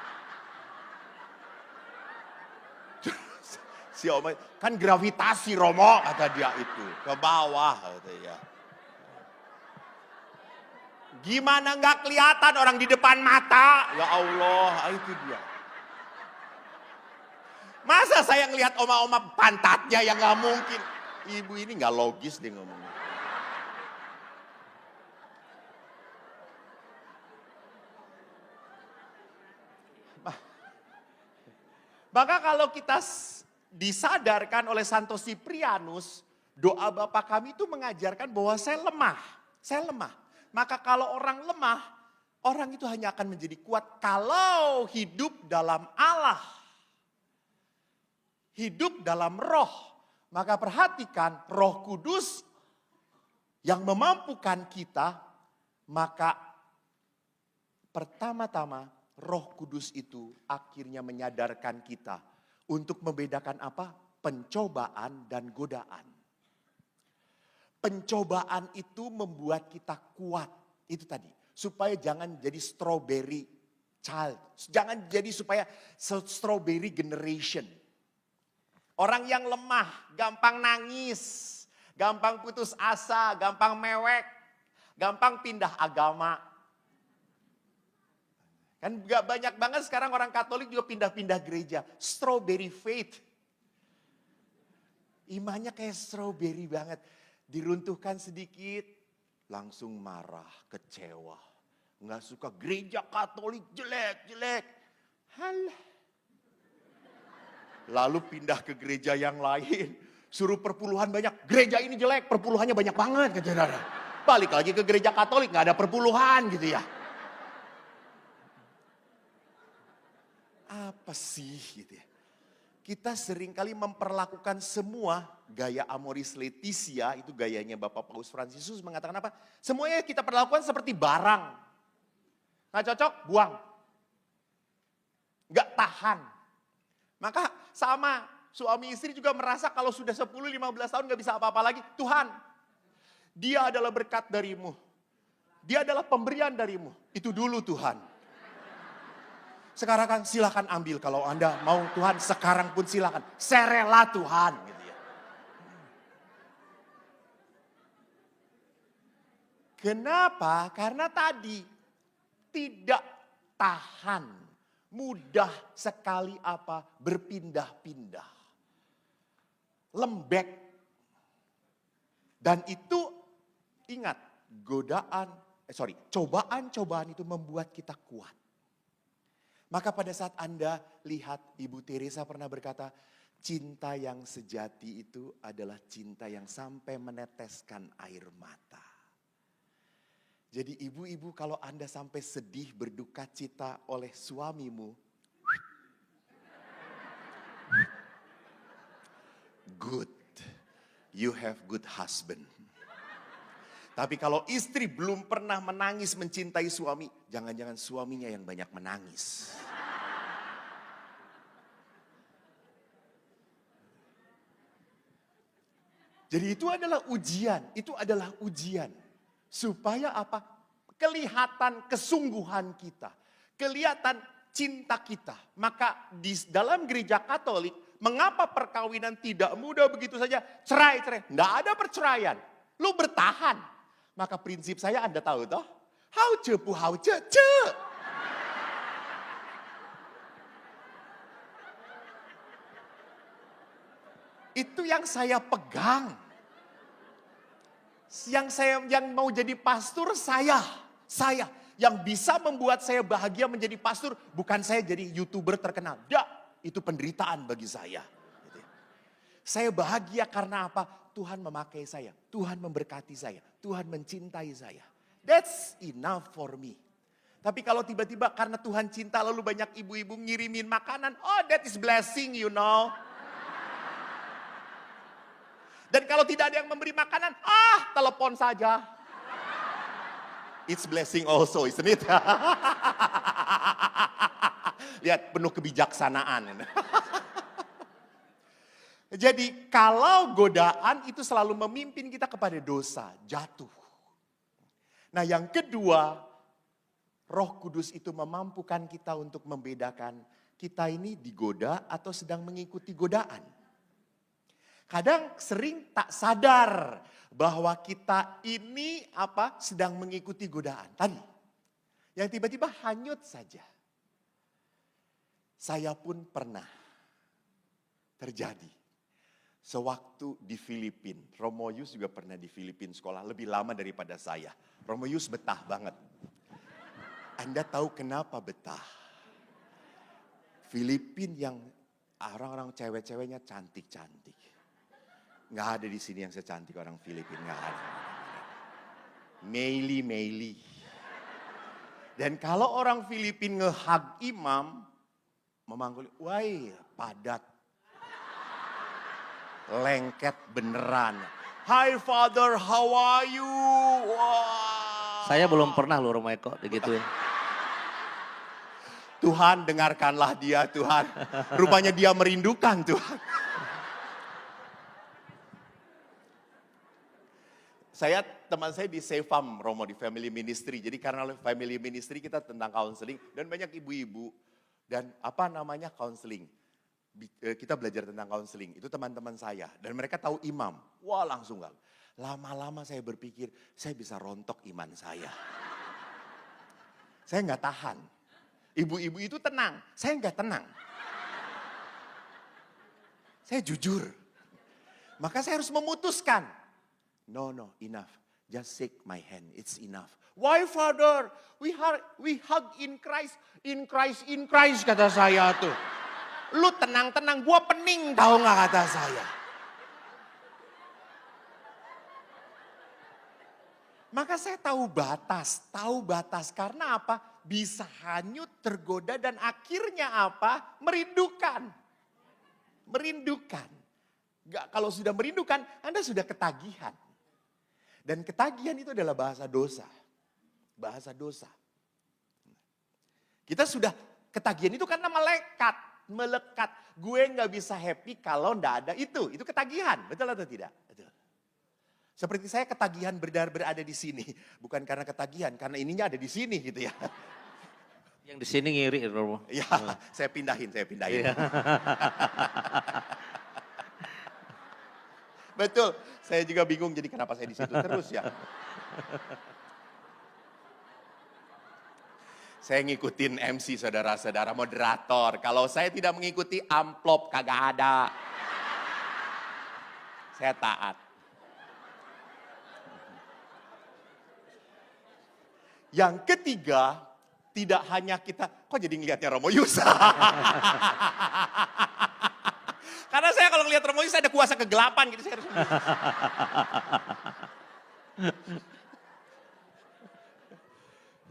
Si Oma, "Kan gravitasi Romo," kata dia itu, ke bawah kata ya. Gimana nggak kelihatan orang di depan mata? Ya Allah, itu dia. Masa saya ngelihat oma-oma pantatnya yang nggak mungkin. Ibu ini nggak logis dia ngomongnya. Maka kalau kita disadarkan oleh Santo Siprianus, doa Bapa kami itu mengajarkan bahwa saya lemah. Saya lemah. Maka kalau orang lemah, orang itu hanya akan menjadi kuat kalau hidup dalam Allah. Hidup dalam roh. Maka perhatikan Roh Kudus yang memampukan kita, maka pertama-tama Roh Kudus itu akhirnya menyadarkan kita untuk membedakan pencobaan dan godaan. Pencobaan itu membuat kita kuat. Itu tadi. supaya jangan jadi strawberry child. Jangan jadi supaya strawberry generation. Orang yang lemah, gampang nangis, gampang putus asa, gampang mewek, gampang pindah agama. Kan gak banyak banget sekarang orang Katolik juga pindah-pindah gereja. Strawberry faith. Imannya kayak strawberry banget. Diruntuhkan sedikit, langsung marah, kecewa. Nggak suka gereja Katolik jelek-jelek. Halah. Lalu pindah ke gereja yang lain. Suruh perpuluhan banyak. Gereja ini jelek, perpuluhannya banyak banget. Balik lagi ke gereja Katolik, nggak ada perpuluhan gitu ya. Apa sih gitu ya. Kita seringkali memperlakukan semua gaya Amoris Laetitia, itu gayanya Bapak Paus Fransisius mengatakan apa? Semuanya kita perlakukan seperti barang. Nggak cocok, buang. Nggak tahan. Maka sama suami istri juga merasa kalau sudah 10-15 tahun nggak bisa apa-apa lagi. Tuhan, dia adalah berkat darimu. Dia adalah pemberian darimu. Itu dulu Tuhan. Sekarang kan silakan ambil kalau Anda mau Tuhan, sekarang pun silakan. Saya rela Tuhan. Gitu ya. Kenapa? Karena tadi tidak tahan. Mudah sekali apa? Berpindah-pindah. Lembek. Dan itu ingat, cobaan-cobaan itu membuat kita kuat. Maka pada saat Anda lihat Ibu Teresa pernah berkata, cinta yang sejati itu adalah cinta yang sampai meneteskan air mata. Jadi ibu-ibu kalau Anda sampai sedih berduka cita oleh suamimu, good, you have good husband. Tapi kalau istri belum pernah menangis mencintai suami, jangan-jangan suaminya yang banyak menangis. Jadi itu adalah ujian. Supaya apa? Kelihatan kesungguhan kita. Kelihatan cinta kita. Maka di dalam gereja Katolik, mengapa perkawinan tidak mudah begitu saja? Cerai. Nggak ada perceraian. Lu bertahan. Maka prinsip saya Anda tahu toh? Hao ce pu hao ce. Itu yang saya pegang. Yang mau jadi pastor saya. Yang bisa membuat saya bahagia menjadi pastor. Bukan saya jadi YouTuber terkenal. Itu penderitaan bagi saya. Saya bahagia karena apa? Tuhan memakai saya. Tuhan memberkati saya. Tuhan mencintai saya. That's enough for me. Tapi kalau tiba-tiba karena Tuhan cinta lalu banyak ibu-ibu ngirimin makanan. Oh, that is blessing, you know. Dan kalau tidak ada yang memberi makanan, telepon saja. It's blessing also, isn't it? Lihat, penuh kebijaksanaan. Jadi kalau godaan itu selalu memimpin kita kepada dosa, jatuh. Nah yang kedua, Roh Kudus itu memampukan kita untuk membedakan kita ini digoda atau sedang mengikuti godaan. Kadang sering tak sadar bahwa kita ini sedang mengikuti godaan. Tadi, yang tiba-tiba hanyut saja. Saya pun pernah terjadi. Sewaktu di Filipina, Romoyus juga pernah di Filipina sekolah lebih lama daripada saya. Romoyus betah banget. Anda tahu kenapa betah? Filipina yang orang-orang cewek-ceweknya cantik-cantik. Nggak ada di sini yang secantik orang Filipina, nggak ada. Meili. Dan kalau orang Filipina nge-hug imam, memanggil, wah padat. Lengket beneran. Hi Father, how are you? Wow. Saya belum pernah loh Romo Eko digituin. Tuhan dengarkanlah dia Tuhan. Rupanya dia merindukan Tuhan. Teman saya di Sefam, Romo, di Family Ministry. Jadi karena Family Ministry kita tentang counseling dan banyak ibu-ibu dan counseling. Kita belajar tentang counseling, itu teman-teman saya. Dan mereka tahu imam, wah langsung gak. Lama-lama saya berpikir, saya bisa rontok iman saya. Saya nggak tahan. Ibu-ibu itu tenang, saya nggak tenang. Saya jujur. Maka saya harus memutuskan. No, enough. Just shake my hand, it's enough. Why, Father? We hug in Christ. In Christ, kata saya tuh. Lu tenang-tenang, gua pening, tahu nggak kata saya. Maka saya tahu batas. Karena apa? Bisa hanyut, tergoda, dan akhirnya apa? Merindukan. Kalau sudah merindukan, Anda sudah ketagihan. Dan ketagihan itu adalah bahasa dosa. Kita sudah ketagihan itu karena melekat. Gue nggak bisa happy kalau ndak ada itu. Itu ketagihan, betul atau tidak? Betul. Seperti saya ketagihan berada di sini. Bukan karena ketagihan, karena ininya ada di sini gitu ya. Yang di sini ngiri, Romo. Ya, saya pindahin. Iya. Betul, saya juga bingung jadi kenapa saya di situ terus ya. Saya ngikutin MC saudara-saudara moderator. Kalau saya tidak mengikuti amplop kagak ada. Saya taat. Yang ketiga, tidak hanya kita, kok jadi ngelihatnya Romo Yusa? Karena saya kalau ngelihat Romo Yusa ada kuasa kegelapan gitu. Saya harus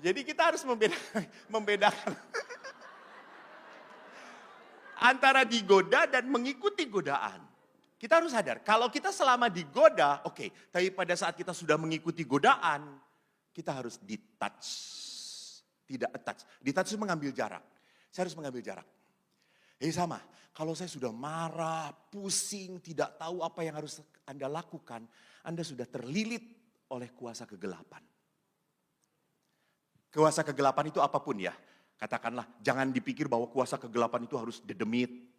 Jadi kita harus membedakan antara digoda dan mengikuti godaan. Kita harus sadar, kalau kita selama digoda, oke. Tapi pada saat kita sudah mengikuti godaan, kita harus detach. Tidak attach. Detach itu mengambil jarak. Saya harus mengambil jarak. Sama, kalau saya sudah marah, pusing, tidak tahu apa yang harus Anda lakukan, Anda sudah terlilit oleh kuasa kegelapan. Kuasa kegelapan itu apapun ya. Katakanlah, jangan dipikir bahwa kuasa kegelapan itu harus dedemit,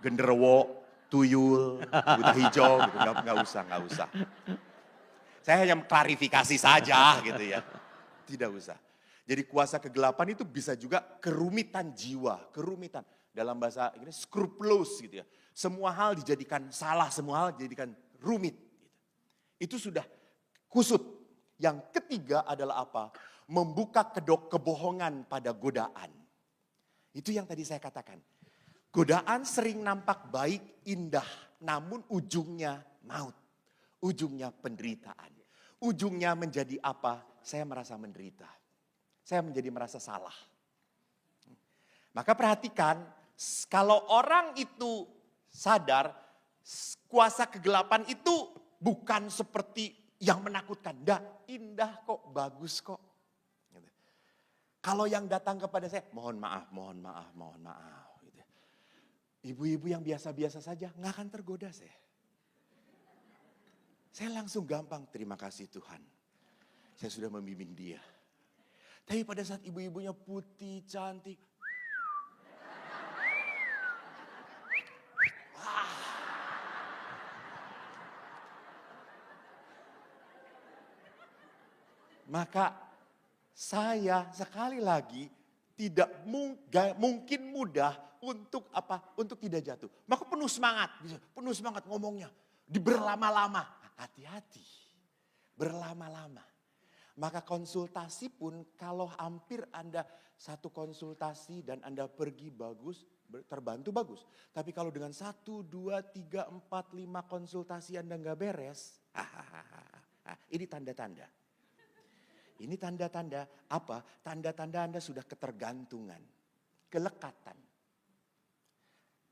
genderuwo, tuyul, buta hijau, gitu. Nggak usah. Saya hanya klarifikasi saja gitu ya. Tidak usah. Jadi kuasa kegelapan itu bisa juga kerumitan jiwa, kerumitan. Dalam bahasa Inggris scrupulous gitu ya. Semua hal dijadikan salah, semua hal dijadikan rumit. Itu sudah kusut. Yang ketiga adalah apa? Membuka kedok kebohongan pada godaan. Itu yang tadi saya katakan. Godaan sering nampak baik, indah, namun ujungnya maut. Ujungnya penderitaan. Ujungnya menjadi apa? Saya merasa menderita. Saya merasa salah. Maka perhatikan, kalau orang itu sadar, kuasa kegelapan itu bukan seperti yang menakutkan. Indah kok, bagus kok. Kalau yang datang kepada saya, mohon maaf. Gitu. Ibu-ibu yang biasa-biasa saja nggak akan tergoda saya. Saya langsung gampang, terima kasih Tuhan. Saya sudah membimbing dia. Tapi pada saat ibu-ibunya putih, cantik. Maka saya sekali lagi tidak mungkin mudah untuk apa? Untuk tidak jatuh. Maka penuh semangat ngomongnya. Berlama-lama. Hati-hati. Berlama-lama. Maka konsultasi pun kalau hampir Anda satu konsultasi dan Anda pergi bagus, terbantu bagus. Tapi kalau dengan 1, 2, 3, 4, 5 konsultasi Anda nggak beres, ini tanda-tanda. Ini tanda-tanda apa? Tanda-tanda Anda sudah ketergantungan, kelekatan.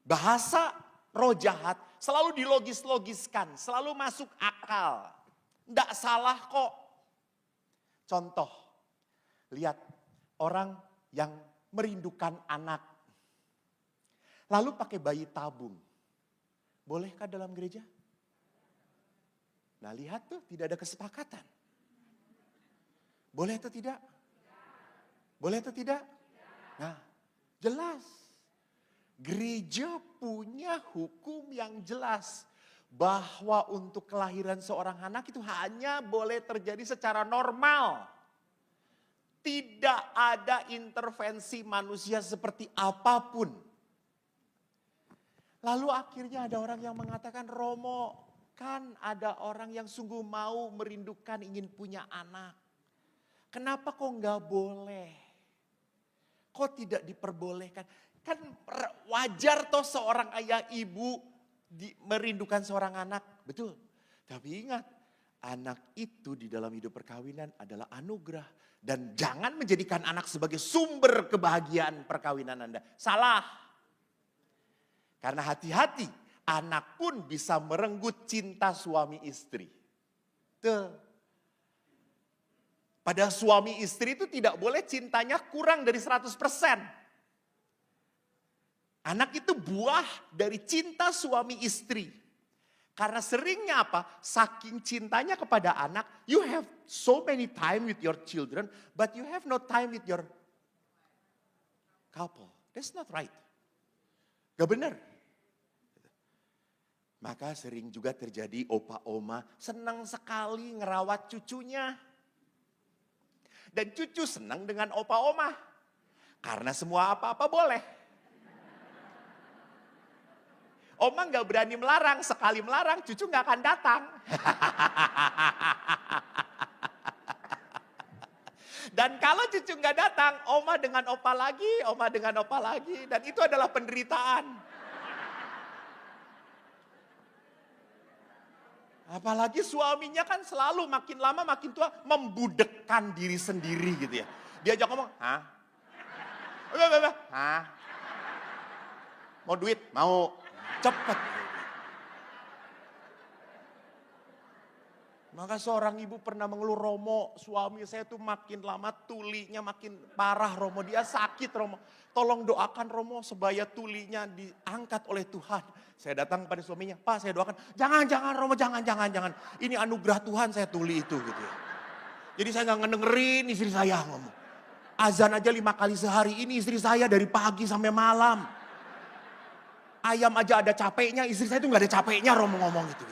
Bahasa roh jahat selalu dilogis-logiskan, selalu masuk akal. Nggak salah kok. Contoh, lihat orang yang merindukan anak. Lalu pakai bayi tabung. Bolehkah dalam gereja? Nah lihat tuh, tidak ada kesepakatan. Boleh atau tidak? Boleh atau tidak? Nah, jelas. Gereja punya hukum yang jelas. Bahwa untuk kelahiran seorang anak itu hanya boleh terjadi secara normal. Tidak ada intervensi manusia seperti apapun. Lalu akhirnya ada orang yang mengatakan, Romo, kan ada orang yang sungguh mau merindukan ingin punya anak. Kenapa kok nggak boleh? Kok tidak diperbolehkan? Kan wajar toh seorang ayah ibu merindukan seorang anak. Betul. Tapi ingat, anak itu di dalam hidup perkawinan adalah anugerah. Dan jangan menjadikan anak sebagai sumber kebahagiaan perkawinan Anda. Salah. Karena hati-hati, anak pun bisa merenggut cinta suami istri. Tuh. Pada suami istri itu tidak boleh cintanya kurang dari 100%. Anak itu buah dari cinta suami istri. Karena seringnya apa? Saking cintanya kepada anak, you have so many time with your children, but you have no time with your couple. That's not right. Gak benar. Maka sering juga terjadi opa oma senang sekali ngerawat cucunya. Dan cucu senang dengan opa oma. Karena semua apa-apa boleh. Oma gak berani melarang, sekali melarang cucu gak akan datang. Dan kalau cucu gak datang, oma dengan opa lagi, oma dengan opa lagi. Dan itu adalah penderitaan. Apalagi suaminya kan selalu makin lama makin tua membudekkan diri sendiri gitu ya. Diajak ngomong, hah? Hah? Mau duit? Mau. Cepet. Maka seorang ibu pernah mengeluh, Romo, suami saya tuh makin lama tulinya makin parah Romo. Dia sakit Romo. Tolong doakan Romo sebaya tulinya diangkat oleh Tuhan. Saya datang kepada suaminya, Pak saya doakan. Jangan Romo, jangan. Ini anugerah Tuhan saya tuli itu gitu ya. Jadi saya gak ngedengerin istri saya ngomong. Azan aja 5 kali sehari, ini istri saya dari pagi sampai malam. Ayam aja ada capeknya, istri saya itu gak ada capeknya Romo ngomong gitu.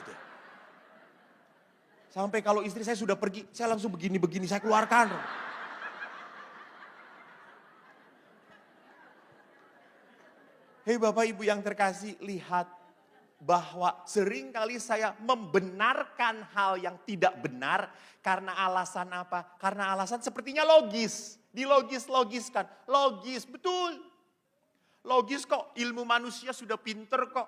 Sampai kalau istri saya sudah pergi, saya langsung begini-begini, saya keluarkan. Hei Bapak Ibu yang terkasih, lihat bahwa seringkali saya membenarkan hal yang tidak benar karena alasan apa? Karena alasan sepertinya logis, dilogis-logiskan. Logis, betul. Logis kok, ilmu manusia sudah pinter kok.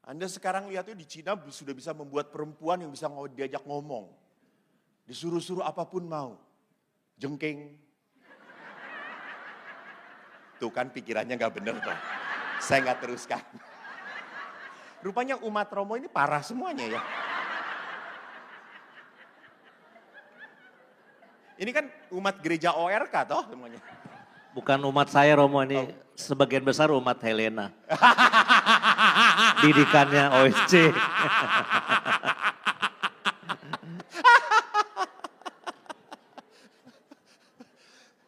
Anda sekarang lihat di Cina sudah bisa membuat perempuan yang bisa diajak ngomong. Disuruh-suruh apapun mau. Jengking. Tuh kan pikirannya gak bener tuh. Saya gak teruskan. Rupanya umat Romo ini parah semuanya ya. Ini kan umat gereja ORK toh semuanya. Bukan umat saya Romo, ini sebagian besar umat Helena. Didikannya OSC.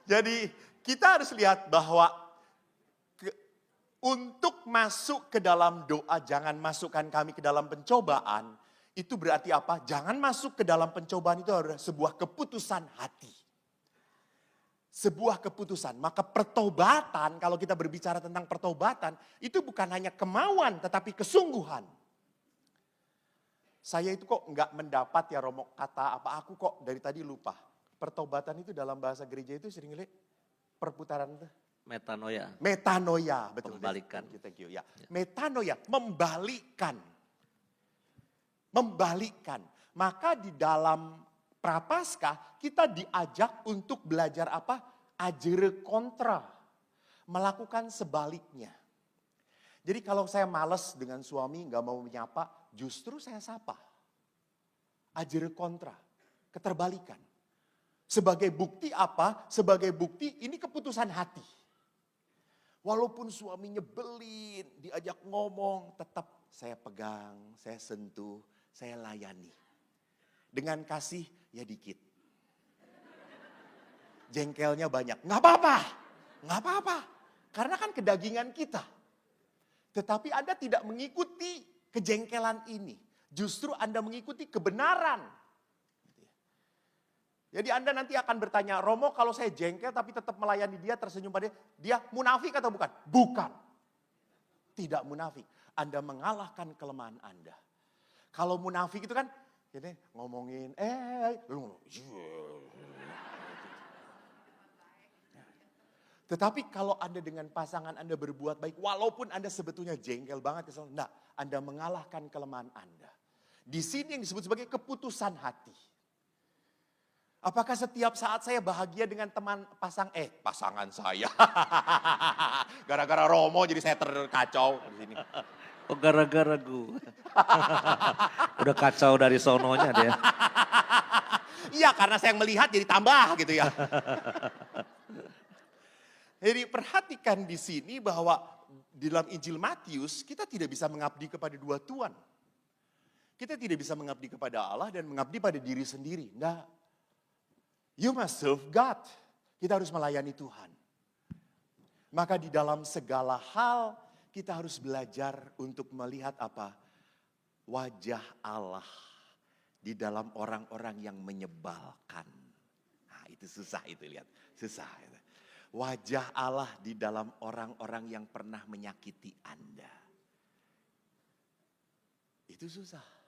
Jadi kita harus lihat bahwa untuk masuk ke dalam doa, jangan masukkan kami ke dalam pencobaan. Itu berarti apa? Jangan masuk ke dalam pencobaan itu adalah sebuah keputusan hati. Sebuah keputusan. Maka pertobatan, kalau kita berbicara tentang pertobatan, itu bukan hanya kemauan tetapi kesungguhan. Saya itu kok enggak mendapat ya Romo kata apa, aku kok dari tadi lupa. Pertobatan itu dalam bahasa gereja itu sering lihat perputaran itu. Metanoia. Metanoia, betul. Membalikan. Thank you. Ya. Metanoia, membalikkan. Membalikkan. Maka di dalam Prapaskah kita diajak untuk belajar apa? Ajere kontra. Melakukan sebaliknya. Jadi kalau saya males dengan suami gak mau menyapa, justru saya sapa. Ajere kontra. Keterbalikan. Sebagai bukti apa? Sebagai bukti ini keputusan hati. Walaupun suami nyebelin, diajak ngomong, tetap saya pegang, saya sentuh, saya layani. Dengan kasih, ya dikit. Jengkelnya banyak, nggak apa-apa, nggak apa-apa. Karena kan kedagingan kita. Tetapi Anda tidak mengikuti kejengkelan ini. Justru Anda mengikuti kebenaran. Jadi Anda nanti akan bertanya, Romo kalau saya jengkel tapi tetap melayani dia, tersenyum pada dia, dia munafik atau bukan? Bukan. Tidak munafik. Anda mengalahkan kelemahan Anda. Kalau munafik itu kan, jadi ngomongin, lu ngomong, tetapi kalau Anda dengan pasangan Anda berbuat baik, walaupun Anda sebetulnya jengkel banget, enggak, Anda mengalahkan kelemahan Anda. Di sini yang disebut sebagai keputusan hati. Apakah setiap saat saya bahagia dengan pasangan saya? Gara-gara Romo jadi saya terkacau di sini. Oh gara-gara gue. Udah kacau dari sononya dia. Iya karena saya melihat jadi tambah gitu ya. Jadi perhatikan di sini bahwa di dalam Injil Matius kita tidak bisa mengabdi kepada dua tuan. Kita tidak bisa mengabdi kepada Allah dan mengabdi pada diri sendiri. Enggak. You must serve God. Kita harus melayani Tuhan. Maka di dalam segala hal kita harus belajar untuk melihat apa? Wajah Allah di dalam orang-orang yang menyebalkan. Nah itu susah itu lihat. Susah. Wajah Allah di dalam orang-orang yang pernah menyakiti Anda. Itu susah.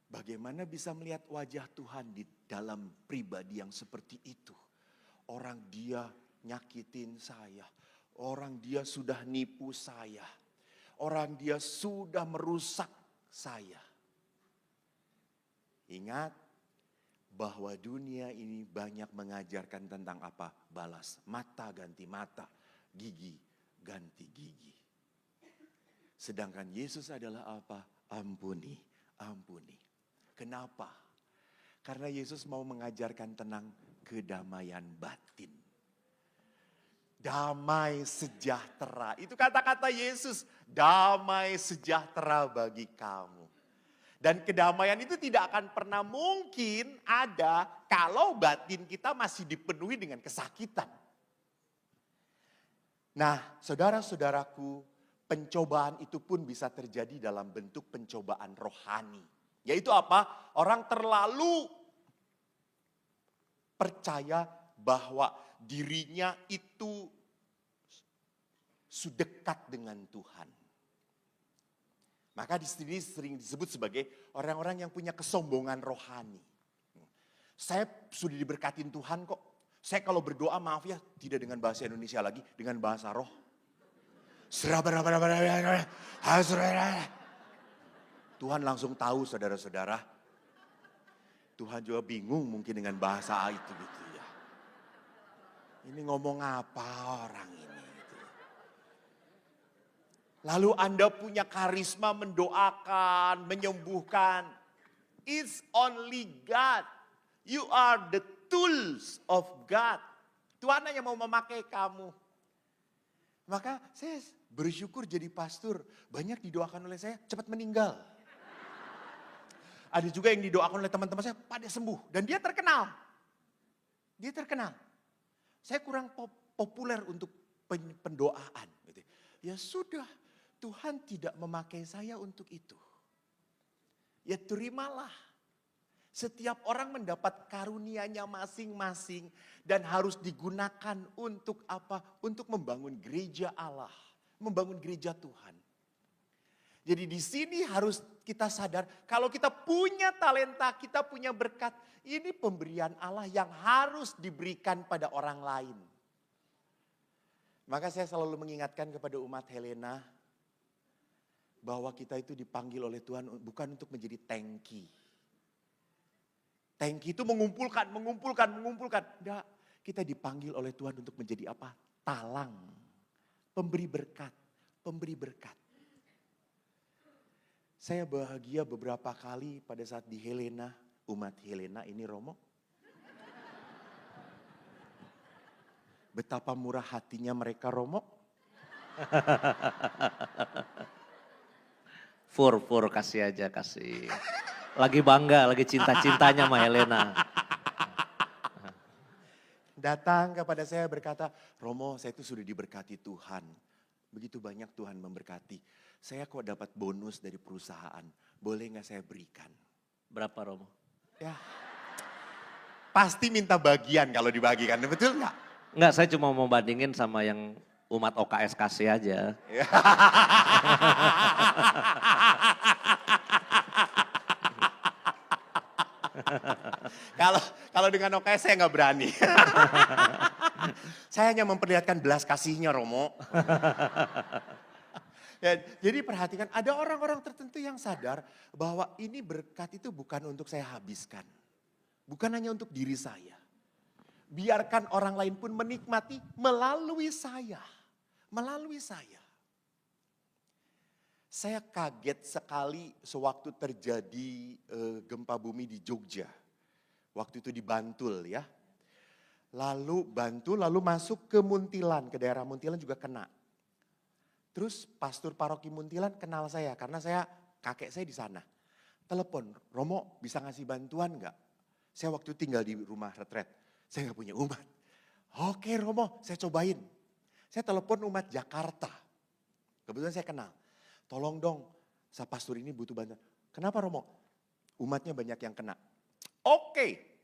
Bagaimana bisa melihat wajah Tuhan di dalam pribadi yang seperti itu? Orang dia nyakitin saya. Orang dia sudah nipu saya. Orang dia sudah merusak saya. Ingat bahwa dunia ini banyak mengajarkan tentang apa? Balas mata ganti mata, gigi ganti gigi. Sedangkan Yesus adalah apa? Ampuni, ampuni. Kenapa? Karena Yesus mau mengajarkan tentang kedamaian batin. Damai sejahtera. Itu kata-kata Yesus. Damai sejahtera bagi kamu. Dan kedamaian itu tidak akan pernah mungkin ada kalau batin kita masih dipenuhi dengan kesakitan. Nah, saudara-saudaraku, pencobaan itu pun bisa terjadi dalam bentuk pencobaan rohani. Yaitu apa? Orang terlalu percaya bahwa dirinya itu sudekat dengan Tuhan. Maka di sini sering disebut sebagai orang-orang yang punya kesombongan rohani. Saya sudah diberkatin Tuhan kok. Saya kalau berdoa maaf ya tidak dengan bahasa Indonesia lagi, dengan bahasa roh. Tuhan langsung tahu saudara-saudara. Tuhan juga bingung mungkin dengan bahasa itu gitu ya. Ini ngomong apa orang ini? Gitu. Lalu Anda punya karisma mendoakan, menyembuhkan. It's only God. You are the tools of God. Tuhan hanya mau memakai kamu. Maka saya bersyukur jadi pastor. Banyak didoakan oleh saya cepat meninggal. Ada juga yang didoakan oleh teman-teman saya pada sembuh. Dan dia terkenal. Dia terkenal. Saya kurang populer untuk pendoaan. Ya sudah, Tuhan tidak memakai saya untuk itu. Ya terimalah. Setiap orang mendapat karunia-Nya masing-masing. Dan harus digunakan untuk apa? Untuk membangun gereja Allah. Membangun gereja Tuhan. Jadi di sini harus kita sadar kalau kita punya talenta, kita punya berkat, ini pemberian Allah yang harus diberikan pada orang lain. Maka saya selalu mengingatkan kepada umat Helena bahwa kita itu dipanggil oleh Tuhan bukan untuk menjadi tangki. Tangki itu mengumpulkan. Enggak, kita dipanggil oleh Tuhan untuk menjadi apa? Talang, pemberi berkat. Saya bahagia beberapa kali pada saat di Helena, umat Helena ini Romo. Betapa murah hatinya mereka Romo. Fur kasih aja, kasih. Lagi bangga, lagi cinta-cintanya sama Helena. Datang kepada saya berkata, Romo saya itu sudah diberkati Tuhan. Begitu banyak Tuhan memberkati. Saya kok dapat bonus dari perusahaan, boleh gak saya berikan? Berapa Romo? Ya, pasti minta bagian kalau dibagikan, betul gak? Enggak, saya cuma mau bandingin sama yang umat OKS kasih aja. Kalau dengan OKS saya nggak berani. Saya hanya memperlihatkan belas kasihnya Romo. Ya, jadi perhatikan ada orang-orang tertentu yang sadar bahwa ini berkat itu bukan untuk saya habiskan. Bukan hanya untuk diri saya. Biarkan orang lain pun menikmati melalui saya. Melalui saya. Saya kaget sekali sewaktu terjadi gempa bumi di Jogja. Waktu itu di Bantul ya. Lalu Bantul, lalu masuk ke Muntilan, ke daerah Muntilan juga kena. Terus pastor paroki Muntilan kenal saya karena kakek saya di sana. Telepon, Romo bisa ngasih bantuan enggak? Saya waktu itu tinggal di rumah retret. Saya nggak punya umat. Oke Romo, saya cobain. Saya telepon umat Jakarta. Kebetulan saya kenal. Tolong dong, saya pastor ini butuh bantuan. Kenapa Romo? Umatnya banyak yang kena. Oke.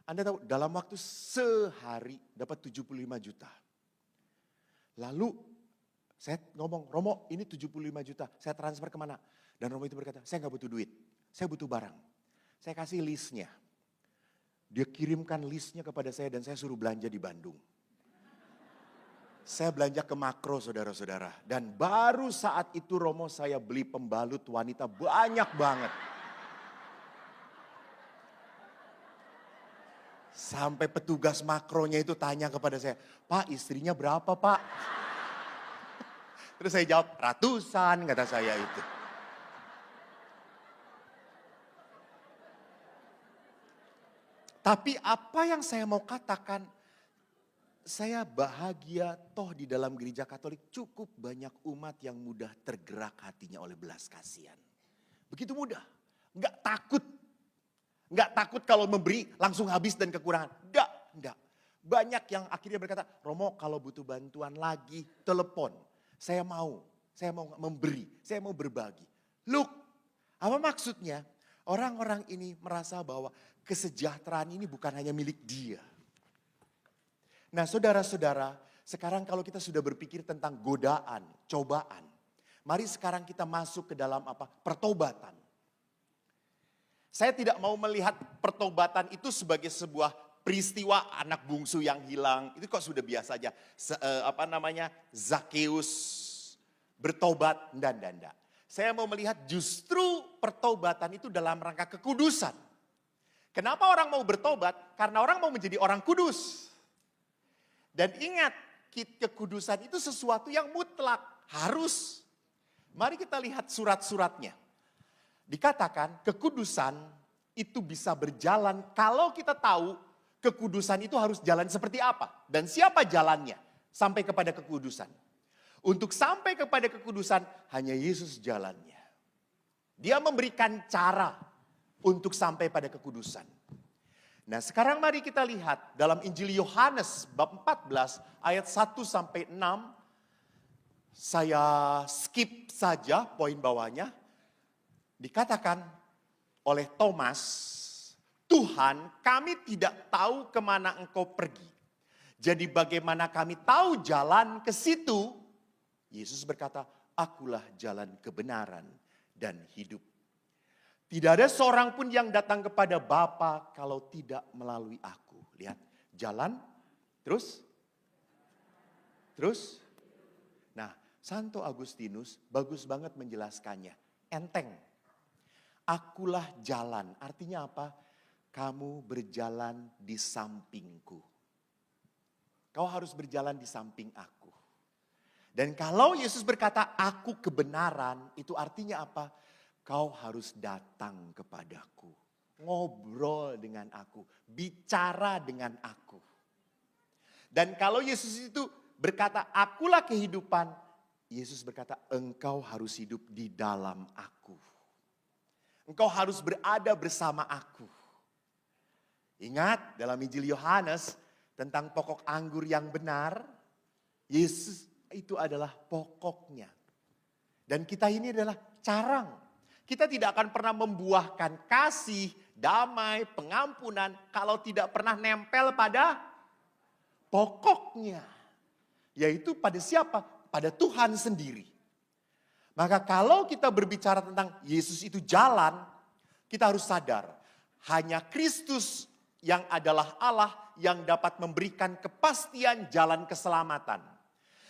Anda tahu dalam waktu sehari dapat 75 juta. Lalu saya ngomong, Romo ini 75 juta, saya transfer kemana? Dan Romo itu berkata, saya nggak butuh duit, saya butuh barang. Saya kasih listnya. Dia kirimkan listnya kepada saya dan saya suruh belanja di Bandung. Saya belanja ke Makro saudara-saudara. Dan baru saat itu Romo saya beli pembalut wanita banyak banget. Sampai petugas Makronya itu tanya kepada saya, Pak istrinya berapa Pak? Terus saya jawab, ratusan kata saya itu. Tapi apa yang saya mau katakan, saya bahagia toh di dalam gereja Katolik cukup banyak umat yang mudah tergerak hatinya oleh belas kasihan. Begitu mudah, nggak takut. Nggak takut kalau memberi langsung habis dan kekurangan. Nggak. Banyak yang akhirnya berkata, Romo kalau butuh bantuan lagi telepon. Saya mau memberi, saya mau berbagi. Look, apa maksudnya? Orang-orang ini merasa bahwa kesejahteraan ini bukan hanya milik dia. Nah saudara-saudara, sekarang kalau kita sudah berpikir tentang godaan, cobaan. Mari sekarang kita masuk ke dalam pertobatan. Saya tidak mau melihat pertobatan itu sebagai sebuah peristiwa anak bungsu yang hilang. Itu kok sudah biasa aja. Zakeus bertobat, enggak. Saya mau melihat justru pertobatan itu dalam rangka kekudusan. Kenapa orang mau bertobat? Karena orang mau menjadi orang kudus. Dan ingat, kekudusan itu sesuatu yang mutlak, harus. Mari kita lihat surat-suratnya. Dikatakan kekudusan itu bisa berjalan kalau kita tahu kekudusan itu harus jalan seperti apa. Dan siapa jalannya sampai kepada kekudusan. Untuk sampai kepada kekudusan hanya Yesus jalannya. Dia memberikan cara untuk sampai pada kekudusan. Nah sekarang mari kita lihat dalam Injil Yohanes bab 14 ayat 1 sampai 6. Saya skip saja poin bawahnya. Dikatakan oleh Thomas, Tuhan kami tidak tahu kemana engkau pergi. Jadi bagaimana kami tahu jalan ke situ? Yesus berkata, akulah jalan kebenaran dan hidup. Tidak ada seorang pun yang datang kepada Bapa kalau tidak melalui aku. Lihat, jalan, terus. Nah, Santo Agustinus bagus banget menjelaskannya. Enteng. Akulah jalan, artinya apa? Kamu berjalan di sampingku. Kau harus berjalan di samping aku. Dan kalau Yesus berkata, aku kebenaran, itu artinya apa? Kau harus datang kepadaku. Ngobrol dengan aku. Bicara dengan aku. Dan kalau Yesus itu berkata, akulah kehidupan. Yesus berkata, engkau harus hidup di dalam aku. Engkau harus berada bersama aku. Ingat dalam Injil Yohanes tentang pokok anggur yang benar, Yesus itu adalah pokoknya. Dan kita ini adalah carang. Kita tidak akan pernah membuahkan kasih, damai, pengampunan kalau tidak pernah nempel pada pokoknya. Yaitu pada siapa? Pada Tuhan sendiri. Maka kalau kita berbicara tentang Yesus itu jalan, kita harus sadar hanya Kristus yang adalah Allah yang dapat memberikan kepastian jalan keselamatan.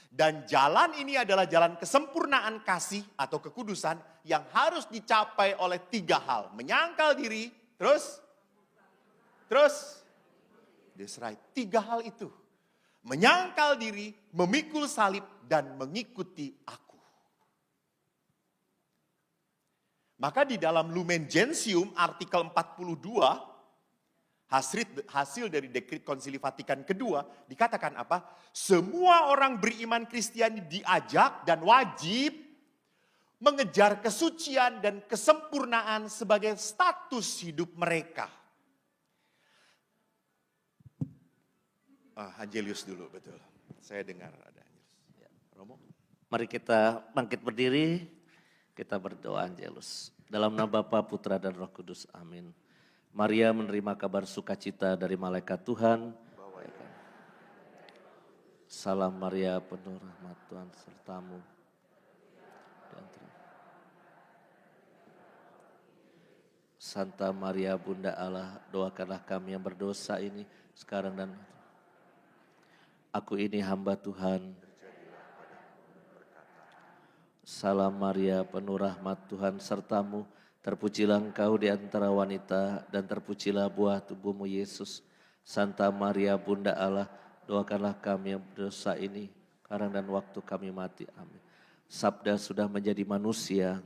Dan jalan ini adalah jalan kesempurnaan kasih atau kekudusan yang harus dicapai oleh 3 hal. Menyangkal diri, terus, that's right, 3 hal itu. Menyangkal diri, memikul salib, dan mengikuti aku. Maka di dalam Lumen Gentium artikel 42, hasil dari Dekrit Konsili Vatikan kedua, dikatakan apa? Semua orang beriman Kristiani diajak dan wajib mengejar kesucian dan kesempurnaan sebagai status hidup mereka. Angelus dulu, betul. Saya dengar ada Angelus. Romo? Mari kita bangkit berdiri, kita berdoa Angelus. Dalam nama Bapa, Putra dan Roh Kudus, amin. Maria menerima kabar sukacita dari malaikat Tuhan. Salam Maria, penuh rahmat Tuhan sertamu. Santa Maria Bunda Allah, doakanlah kami yang berdosa ini sekarang dan aku ini hamba Tuhan. Salam Maria, penuh rahmat Tuhan sertamu. Terpujilah engkau di antara wanita dan terpujilah buah tubuhmu Yesus. Santa Maria Bunda Allah, doakanlah kami yang berdosa ini sekarang dan waktu kami mati. Amin. Sabda sudah menjadi manusia.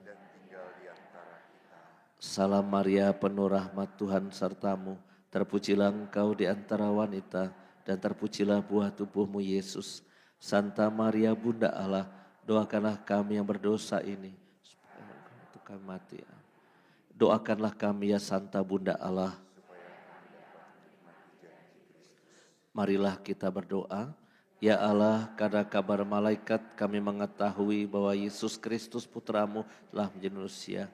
Salam Maria, penuh rahmat Tuhan sertamu. Terpujilah engkau di antara wanita dan terpujilah buah tubuhmu Yesus. Santa Maria Bunda Allah, doakanlah kami yang berdosa ini supaya waktu kami mati. Amin. Doakanlah kami ya Santa Bunda Allah. Marilah kita berdoa. Ya Allah, karena kabar malaikat kami mengetahui bahwa Yesus Kristus Putramu telah menjadi manusia.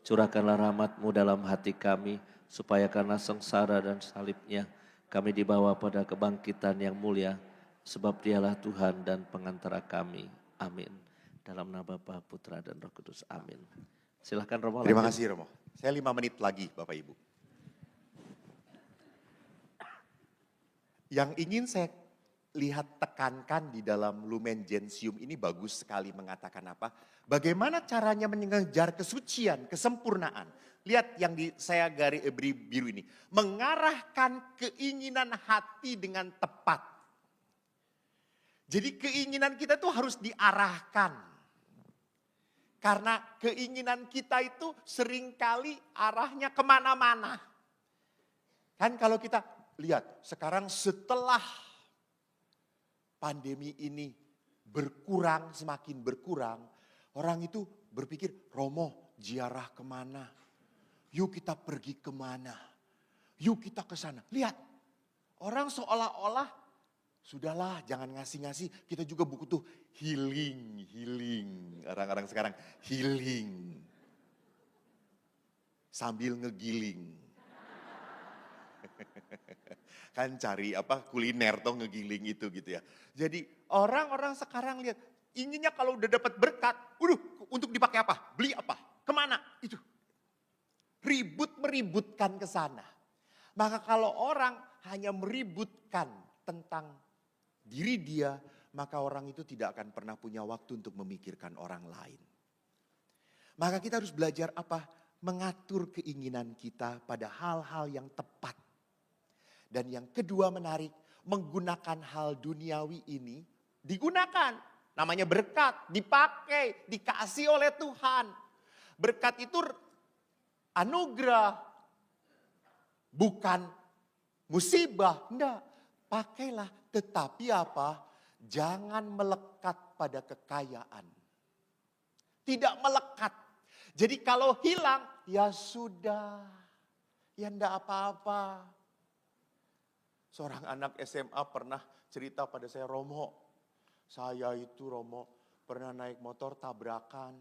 Curahkanlah rahmat-Mu dalam hati kami, supaya karena sengsara dan salibnya kami dibawa pada kebangkitan yang mulia. Sebab Dialah Tuhan dan pengantara kami. Amin. Dalam nama Bapa, Putra dan Roh Kudus. Amin. Silahkan Romo. Terima kasih Romo. Saya 5 menit lagi Bapak Ibu. Yang ingin saya lihat tekankan di dalam Lumen Gentium ini bagus sekali mengatakan apa? Bagaimana caranya mengejar kesucian, kesempurnaan. Lihat yang saya beri biru ini. Mengarahkan keinginan hati dengan tepat. Jadi keinginan kita tuh harus diarahkan. Karena keinginan kita itu seringkali arahnya kemana-mana. Kan kalau kita lihat sekarang setelah pandemi ini berkurang, semakin berkurang. Orang itu berpikir, Romo ziarah kemana? Yuk kita pergi kemana? Yuk kita ke sana. Lihat, orang seolah-olah sudahlah jangan ngasih-ngasih, kita juga butuh healing. Orang-orang sekarang healing. Sambil ngegiling. Kan cari kuliner toh ngegiling itu gitu ya. Jadi orang-orang sekarang lihat, inginnya kalau udah dapat berkat, untuk dipakai apa? Beli apa? Kemana? Itu. Meributkan ke sana. Maka kalau orang hanya meributkan tentang diri dia, maka orang itu tidak akan pernah punya waktu untuk memikirkan orang lain. Maka kita harus belajar apa? Mengatur keinginan kita pada hal-hal yang tepat. Dan yang kedua menarik, menggunakan hal duniawi ini, digunakan. Namanya berkat, dipakai, dikasih oleh Tuhan. Berkat itu anugerah, bukan musibah. Enggak, pakailah. Tetapi apa? Jangan melekat pada kekayaan. tidak melekat. Jadi kalau hilang, ya sudah, ya enggak apa-apa. Seorang anak SMA pernah cerita pada saya, Romo, saya itu Romo pernah naik motor tabrakan.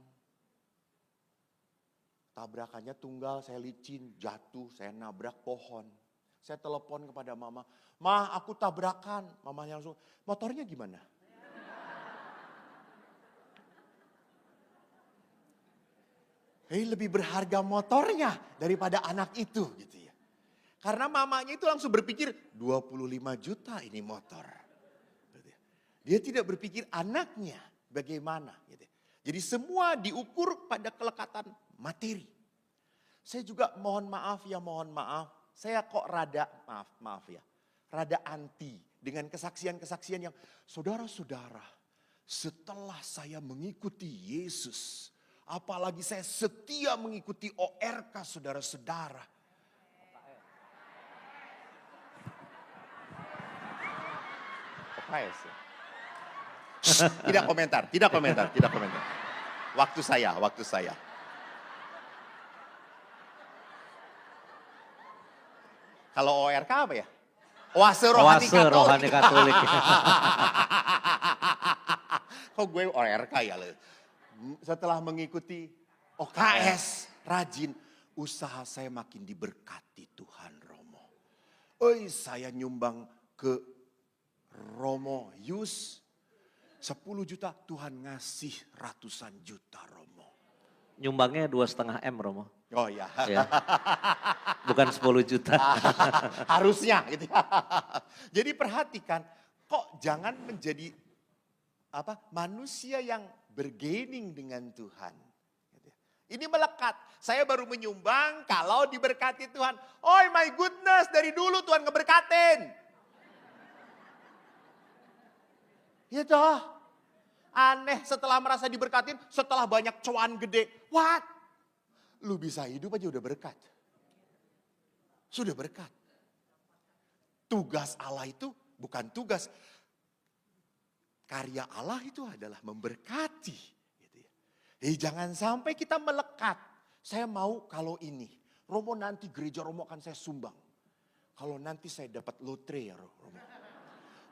Tabrakannya tunggal, saya licin, jatuh, saya nabrak pohon. Saya telepon kepada mama, Ma aku tabrakan. Mamanya langsung, motornya gimana? Hei, lebih berharga motornya daripada anak itu gitu ya. Karena mamanya itu langsung berpikir 25 juta ini motor. Dia tidak berpikir anaknya bagaimana. Gitu. Jadi semua diukur pada kelekatan materi. Saya juga mohon maaf. Saya kok rada, maaf ya. Rada anti dengan kesaksian-kesaksian yang saudara-saudara. Setelah saya mengikuti Yesus. Apalagi saya setia mengikuti ORK saudara-saudara. OKS ya. Tidak komentar. Waktu saya. Kalau ORK apa ya? Oase Rohani Katolik. Kok gue ORK ya? Setelah mengikuti OKS, rajin, usaha saya makin diberkati Tuhan Romo. Saya nyumbang ke Romo Yus 10 juta, Tuhan ngasih ratusan juta Romo. Nyumbangnya 2,5 M Romo. Oh ya. Bukan 10 juta. Harusnya gitu. Jadi perhatikan, kok jangan menjadi manusia yang bergaining dengan Tuhan. Ini melekat. Saya baru menyumbang kalau diberkati Tuhan. Oh my goodness, dari dulu Tuhan ngeberkatin. Ya toh, aneh setelah merasa diberkatin, setelah banyak cuan gede. What? Lu bisa hidup aja udah berkat. Sudah berkat. Tugas Allah itu bukan tugas. Karya Allah itu adalah memberkati. Gitu ya. Jangan sampai kita melekat. Saya mau kalau ini. Romo nanti gereja Romo akan saya sumbang. Kalau nanti saya dapat lotre ya Romo.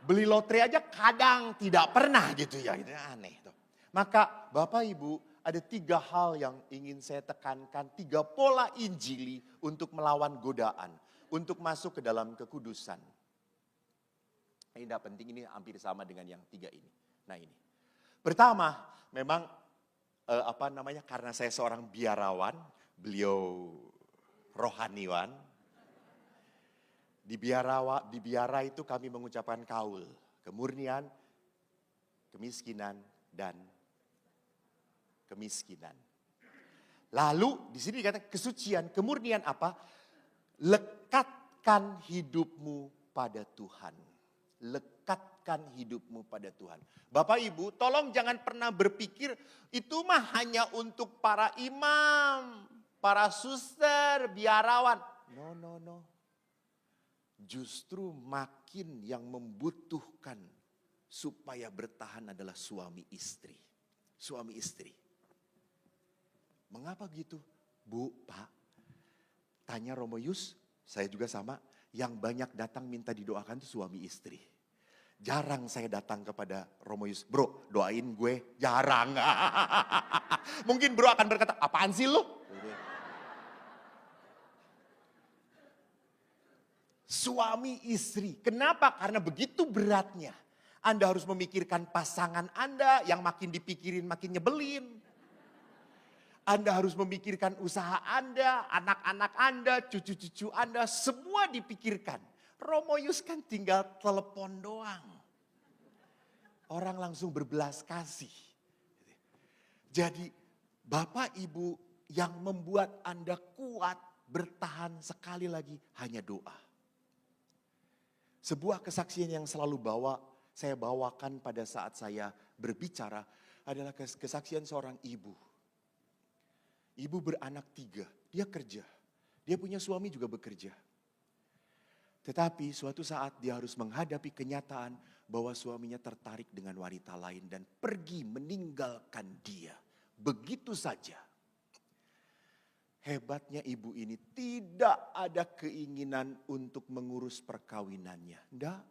Beli lotre aja kadang tidak pernah gitu ya. Itu aneh. Tuh. Maka Bapak Ibu ada 3 hal yang ingin saya tekankan. 3 pola injili untuk melawan godaan. Untuk masuk ke dalam kekudusan. Ini tidak penting, ini hampir sama dengan yang 3 ini. Nah ini. Pertama, memang karena saya seorang biarawan, beliau rohaniwan. Di biara itu kami mengucapkan kaul, kemurnian, kemiskinan, dan kemiskinan. Lalu di sini dikatakan kesucian, kemurnian apa? Lekatkan hidupmu pada Tuhan. Lekatkan hidupmu pada Tuhan. Bapak Ibu, tolong jangan pernah berpikir itu mah hanya untuk para imam, para suster, biarawan. No. Justru makin yang membutuhkan supaya bertahan adalah suami istri. Suami istri. Mengapa gitu? Bu, Pak, tanya Romo Yus, saya juga sama. Yang banyak datang minta didoakan itu suami istri. Jarang saya datang kepada Romo Yus, bro doain gue, jarang. Mungkin bro akan berkata, apaan sih lu? Suami istri, kenapa? Karena begitu beratnya. Anda harus memikirkan pasangan Anda yang makin dipikirin makin nyebelin. Anda harus memikirkan usaha Anda, anak-anak Anda, cucu-cucu Anda, semua dipikirkan. Romo Yus kan tinggal telepon doang. Orang langsung berbelas kasih. Jadi Bapak Ibu yang membuat Anda kuat bertahan sekali lagi hanya doa. Sebuah kesaksian yang selalu saya bawakan pada saat saya berbicara adalah kesaksian seorang ibu. Ibu beranak 3, dia kerja. Dia punya suami juga bekerja. Tetapi suatu saat dia harus menghadapi kenyataan bahwa suaminya tertarik dengan wanita lain dan pergi meninggalkan dia begitu saja. Hebatnya ibu ini tidak ada keinginan untuk mengurus perkawinannya. Enggak.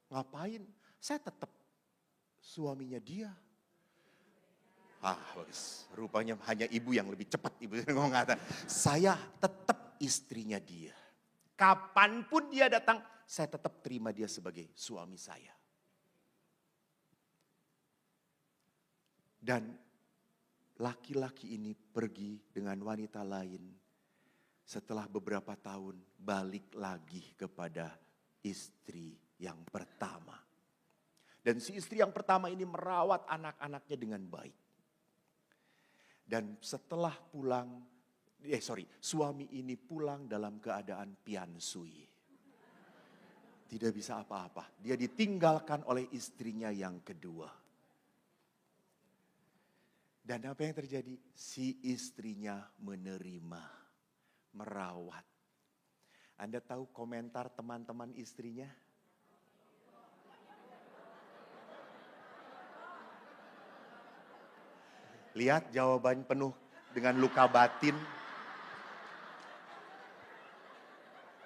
Ngapain? Saya tetap suaminya dia. Bagus. Rupanya hanya ibu yang lebih cepat. Ibu ngomong kata, saya tetap istrinya dia. Kapanpun dia datang, saya tetap terima dia sebagai suami saya. Dan laki-laki ini pergi dengan wanita lain. Setelah beberapa tahun balik lagi kepada istri yang pertama. Dan si istri yang pertama ini merawat anak-anaknya dengan baik. Dan setelah suami ini pulang dalam keadaan piansui. Tidak bisa apa-apa. Dia ditinggalkan oleh istrinya yang kedua. Dan apa yang terjadi? Si istrinya menerima, merawat. Anda tahu komentar teman-teman istrinya? Lihat jawaban penuh dengan luka batin.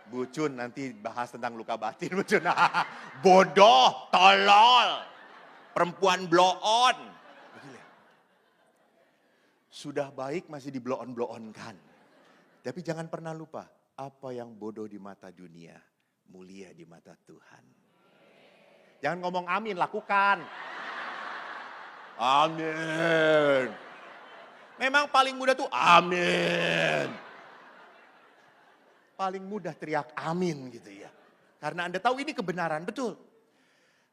Bu Cun nanti bahas tentang luka batin. Bu Cun, bodoh, tolol, perempuan blow on. Sudah baik masih di blow on-kan. Tapi jangan pernah lupa, apa yang bodoh di mata dunia, mulia di mata Tuhan. Jangan ngomong amin, lakukan. Amin. Memang paling mudah tuh amin. Paling mudah teriak amin gitu ya. Karena Anda tahu ini kebenaran, betul.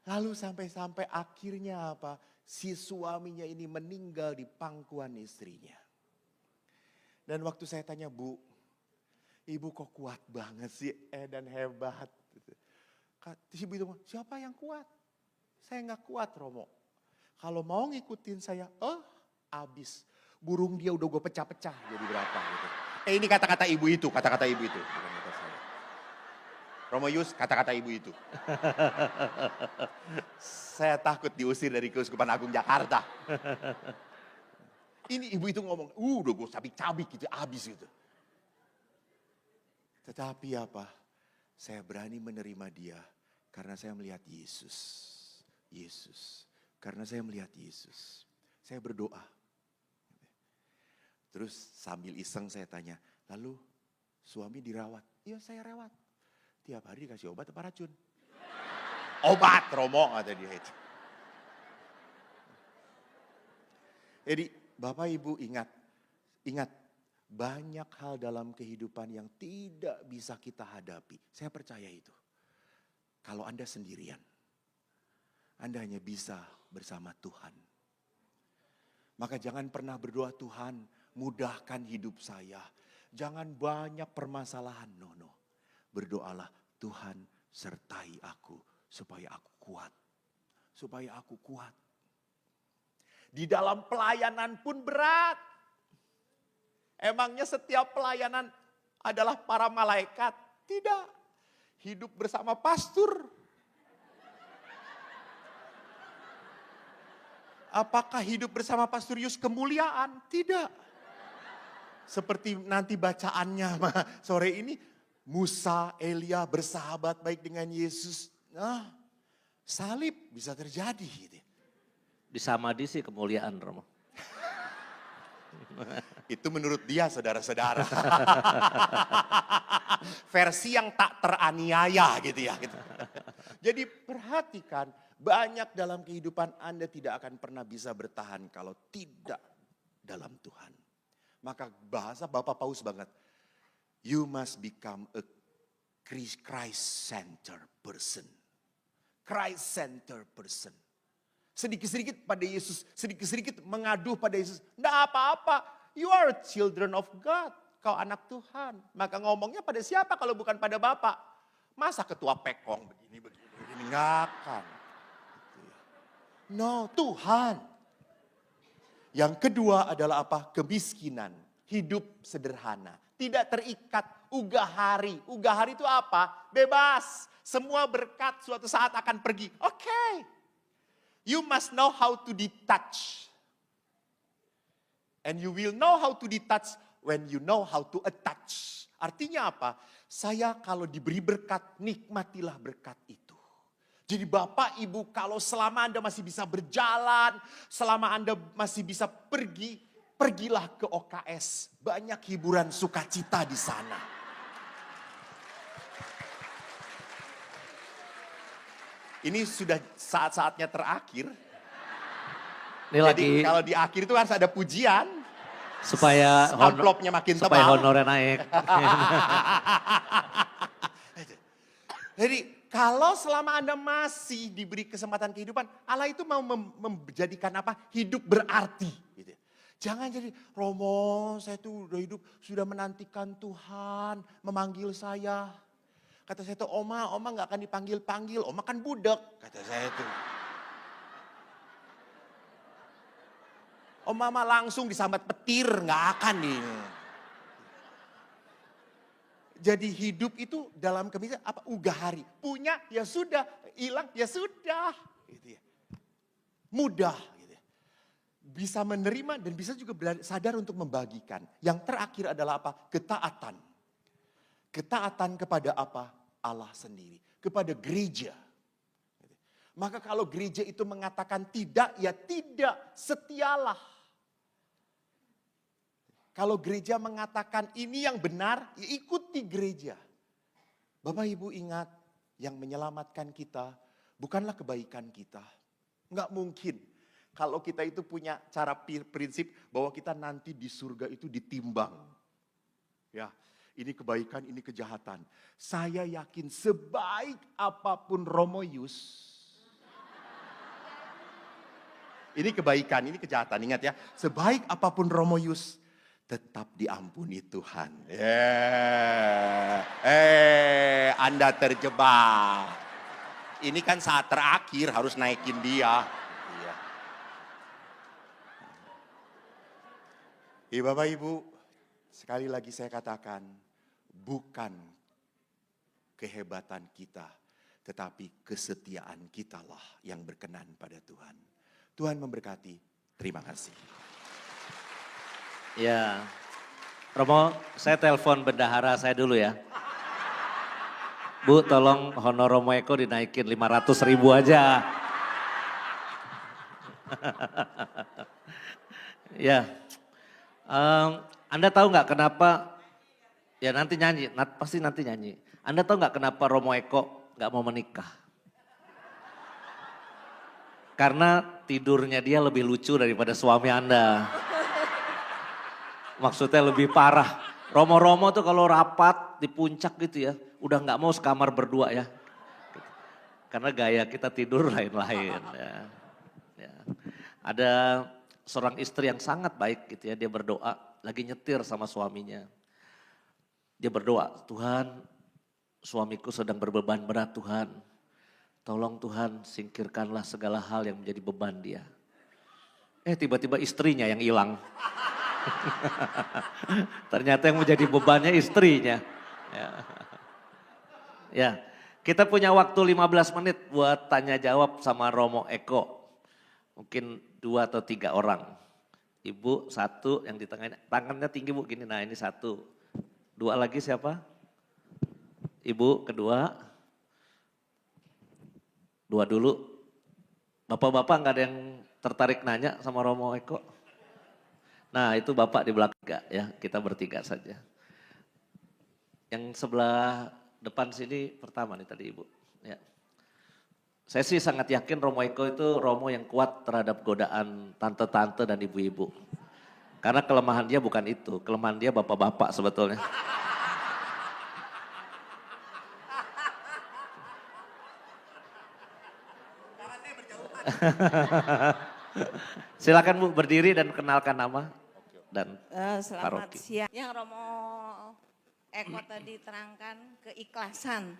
Lalu sampai-sampai akhirnya apa? Si suaminya ini meninggal di pangkuan istrinya. Dan waktu saya tanya, Bu, ibu kok kuat banget sih dan hebat. Si ibu itu, siapa yang kuat? Saya gak kuat Romo. Kalau mau ngikutin saya, abis. Burung dia udah gue pecah-pecah jadi berapa gitu. Ini kata-kata ibu itu, kata-kata ibu itu. Bukan kata saya. Romo Yus, kata-kata ibu itu. Saya takut diusir dari Keuskupan Agung Jakarta. Ini ibu itu ngomong, udah gue cabik-cabik gitu, abis gitu. Tetapi apa? Saya berani menerima dia karena saya melihat Yesus. Yesus. Karena saya melihat Yesus. Saya berdoa. Terus sambil iseng saya tanya, lalu suami dirawat? Iya saya rawat. Tiap hari dikasih obat apa racun? Obat Romo kata dia itu. Jadi Bapak Ibu ingat banyak hal dalam kehidupan yang tidak bisa kita hadapi. Saya percaya itu. Kalau Anda sendirian, Anda hanya bisa bersama Tuhan. Maka jangan pernah berdoa, Tuhan mudahkan hidup saya. Jangan banyak permasalahan, no. Berdoalah, Tuhan sertai aku supaya aku kuat. Supaya aku kuat. Di dalam pelayanan pun berat. Emangnya setiap pelayanan adalah para malaikat? Tidak. Hidup bersama pastor. Apakah hidup bersama Pastor Yus kemuliaan? Tidak. Seperti nanti bacaannya sore ini. Musa, Elia bersahabat baik dengan Yesus. Nah, salib bisa terjadi. Gitu. Di Samadhi sih kemuliaan Romo. Itu menurut dia saudara-saudara. Versi yang tak teraniaya gitu ya. Gitu. Jadi perhatikan, banyak dalam kehidupan Anda tidak akan pernah bisa bertahan kalau tidak dalam Tuhan. Maka bahasa Bapak Paus banget. You must become a Christ-centered person. Christ-centered person. Sedikit-sedikit pada Yesus, sedikit-sedikit mengadu pada Yesus. Tidak apa-apa, you are children of God. Kau anak Tuhan. Maka ngomongnya pada siapa kalau bukan pada Bapak? Masa ketua pekong begini, enggak akan. No, Tuhan. Yang kedua adalah apa? Kemiskinan. Hidup sederhana. Tidak terikat ugah hari. Ugah hari itu apa? Bebas. Semua berkat suatu saat akan pergi. Oke. You must know how to detach. And you will know how to detach when you know how to attach. Artinya apa? Saya kalau diberi berkat, nikmatilah berkat itu. Jadi Bapak Ibu, kalau selama Anda masih bisa berjalan, selama Anda masih bisa pergi, pergilah ke OKS. Banyak hiburan sukacita di sana. Ini sudah saat-saatnya terakhir. Ini Jadi lagi kalau di akhir itu harus ada pujian. supaya amplopnya makin supaya tebal. honornya naik. Jadi kalau selama Anda masih diberi kesempatan kehidupan, Allah itu mau menjadikan apa? Hidup berarti. Gitu. Jangan jadi, Romo saya tuh udah hidup, sudah menantikan Tuhan memanggil saya. Kata saya tuh, Oma gak akan dipanggil-panggil, Oma kan budak. Kata saya tuh. Oma mah langsung disambat petir, gak akan nih. Jadi hidup itu dalam kemiskinan apa? Ugahari. Punya ya sudah, hilang ya sudah. Gitu ya. Mudah. Gitu ya. Bisa menerima dan bisa juga sadar untuk membagikan. Yang terakhir adalah apa? Ketaatan. Ketaatan kepada apa? Allah sendiri. Kepada gereja. Maka kalau gereja itu mengatakan tidak, ya tidak, setialah. Kalau gereja mengatakan ini yang benar, ya ikuti gereja. Bapak Ibu ingat, yang menyelamatkan kita bukanlah kebaikan kita. Enggak mungkin. Kalau kita itu punya cara prinsip bahwa kita nanti di surga itu ditimbang. Ya, ini kebaikan, ini kejahatan. Saya yakin sebaik apapun Romo Yus. Ini kebaikan, ini kejahatan. Ingat ya, sebaik apapun Romo Yus, tetap diampuni Tuhan. Anda terjebak. Ini kan saat terakhir harus naikin dia. Iya. Bapak Ibu, sekali lagi saya katakan, bukan kehebatan kita, tetapi kesetiaan kitalah yang berkenan pada Tuhan. Tuhan memberkati. Terima kasih. Ya, Romo, saya telepon bendahara saya dulu ya. Bu, tolong honor Romo Eko dinaikin 500.000 aja. Ya, Anda tahu nggak kenapa? Ya nanti nyanyi, pasti nanti nyanyi. Anda tahu nggak kenapa Romo Eko nggak mau menikah? Karena tidurnya dia lebih lucu daripada suami Anda. Maksudnya lebih parah. Romo-romo tuh kalau rapat di puncak gitu ya, udah nggak mau sekamar berdua ya. Karena gaya kita tidur lain-lain ya. Ya. Ada seorang istri yang sangat baik gitu ya, dia berdoa lagi nyetir sama suaminya. Dia berdoa, Tuhan suamiku sedang berbeban berat Tuhan. Tolong Tuhan singkirkanlah segala hal yang menjadi beban dia. Tiba-tiba istrinya yang hilang. Ternyata yang menjadi bebannya istrinya. Ya, kita punya waktu 15 menit buat tanya jawab sama Romo Eko. Mungkin 2 atau 3 orang. Ibu 1 yang di tengah, tangannya tinggi Bu gini, nah ini 1. 2 lagi siapa? Ibu kedua. 2 dulu. Bapak-bapak gak ada yang tertarik nanya sama Romo Eko? Nah itu Bapak di belakang ya, kita bertiga saja. Yang sebelah depan sini pertama nih tadi Ibu. Ya. Saya sih sangat yakin Romo Eko itu Romo yang kuat terhadap godaan tante-tante dan ibu-ibu. Karena kelemahan dia bukan itu, kelemahan dia bapak-bapak sebetulnya. Silakan Bu berdiri dan kenalkan nama dan Selamat paroki. siang. Yang Romo Eko tadi terangkan keikhlasan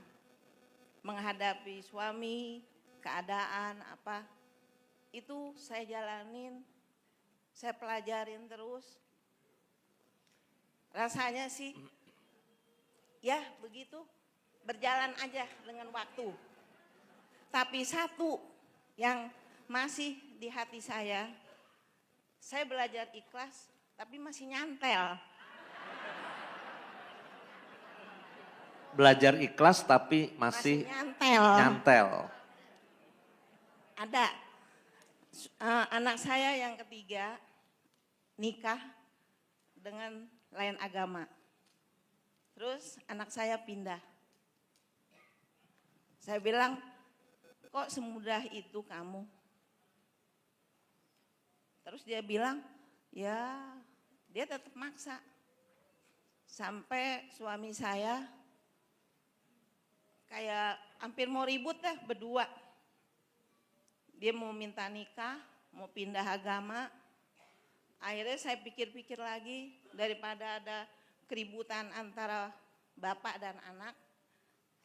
menghadapi suami, keadaan apa. Itu saya jalanin, saya pelajarin terus. Rasanya sih ya begitu, berjalan aja dengan waktu. Tapi satu yang masih di hati saya belajar ikhlas tapi masih nyantel. Belajar ikhlas tapi masih nyantel. nyantel. Ada anak saya yang ketiga nikah dengan lain agama. Terus anak saya pindah. Saya bilang, kok semudah itu kamu? Terus dia bilang, ya dia tetap maksa. Sampai suami saya kayak hampir mau ribut dah berdua. Dia mau minta nikah, mau pindah agama. Akhirnya saya pikir-pikir lagi, daripada ada keributan antara bapak dan anak,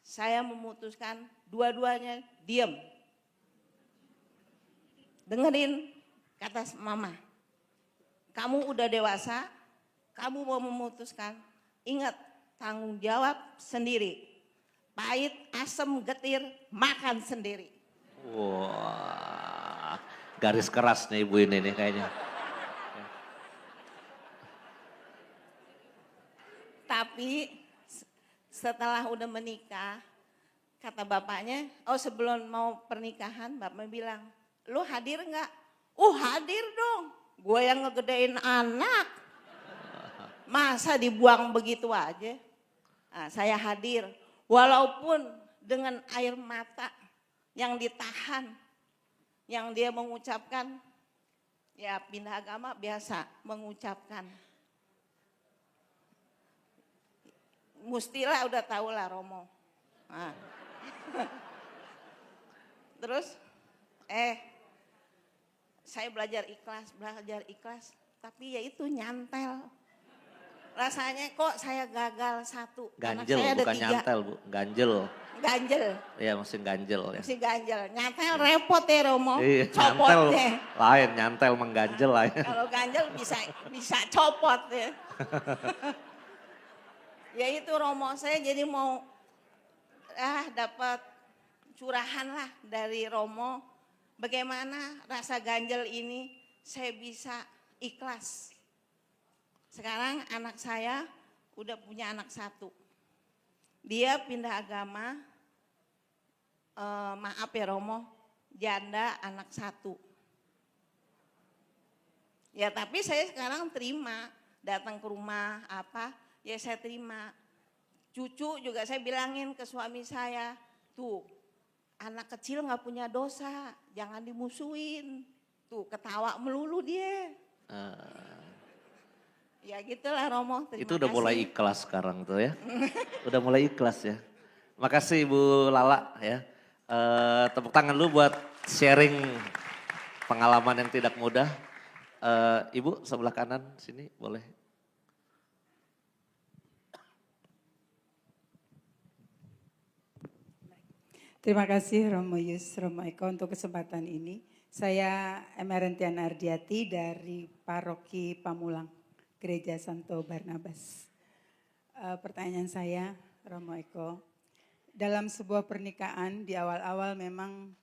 saya memutuskan dua-duanya diam. Dengerin kata mama, kamu udah dewasa, kamu mau memutuskan, ingat tanggung jawab sendiri. Pahit, asem, getir, makan sendiri. Wah, garis keras nih ibu ini nih kayaknya. Tapi setelah udah menikah, kata bapaknya, oh sebelum mau pernikahan bapak bilang, lu hadir nggak? Oh hadir dong, gue yang ngegedein anak. Masa dibuang begitu aja? Nah, saya hadir, walaupun dengan air mata yang ditahan, yang dia mengucapkan, ya pindah agama biasa mengucapkan. Mustilah udah tahu lah Romo. Nah. Terus, saya belajar ikhlas, tapi ya itu nyantel. Rasanya kok saya gagal satu. Ganjel saya bukan nyantel bu, ganjel. Ganjel. Iya mesti ganjel ya. Mesti ganjel. Nyantel repot ya Romo. Iya, nyantel Copotnya. lain, nyantel mengganjel lain. Kalau ganjel bisa copot ya. Ya itu Romo, saya jadi mau dapat curahan lah dari Romo. Bagaimana rasa ganjel ini saya bisa ikhlas. Sekarang anak saya udah punya anak satu. Dia pindah agama, maaf ya Romo, janda anak satu. Ya tapi saya sekarang terima, datang ke rumah apa, ya saya terima. Cucu juga saya bilangin ke suami saya, tuh anak kecil gak punya dosa, jangan dimusuhin. Tuh ketawa melulu dia. Ya gitulah Romo, terima Itu udah kasih. mulai ikhlas sekarang tuh ya. Udah mulai ikhlas ya. Makasih Ibu Lala ya. Tepuk tangan dulu buat sharing pengalaman yang tidak mudah. Ibu sebelah kanan sini boleh. Terima kasih Romo Yus, Romo Eko untuk kesempatan ini. Saya Emerentian Ardiati dari Paroki Pamulang, Gereja Santo Barnabas. Pertanyaan saya, Romo Eko, dalam sebuah pernikahan di awal-awal memang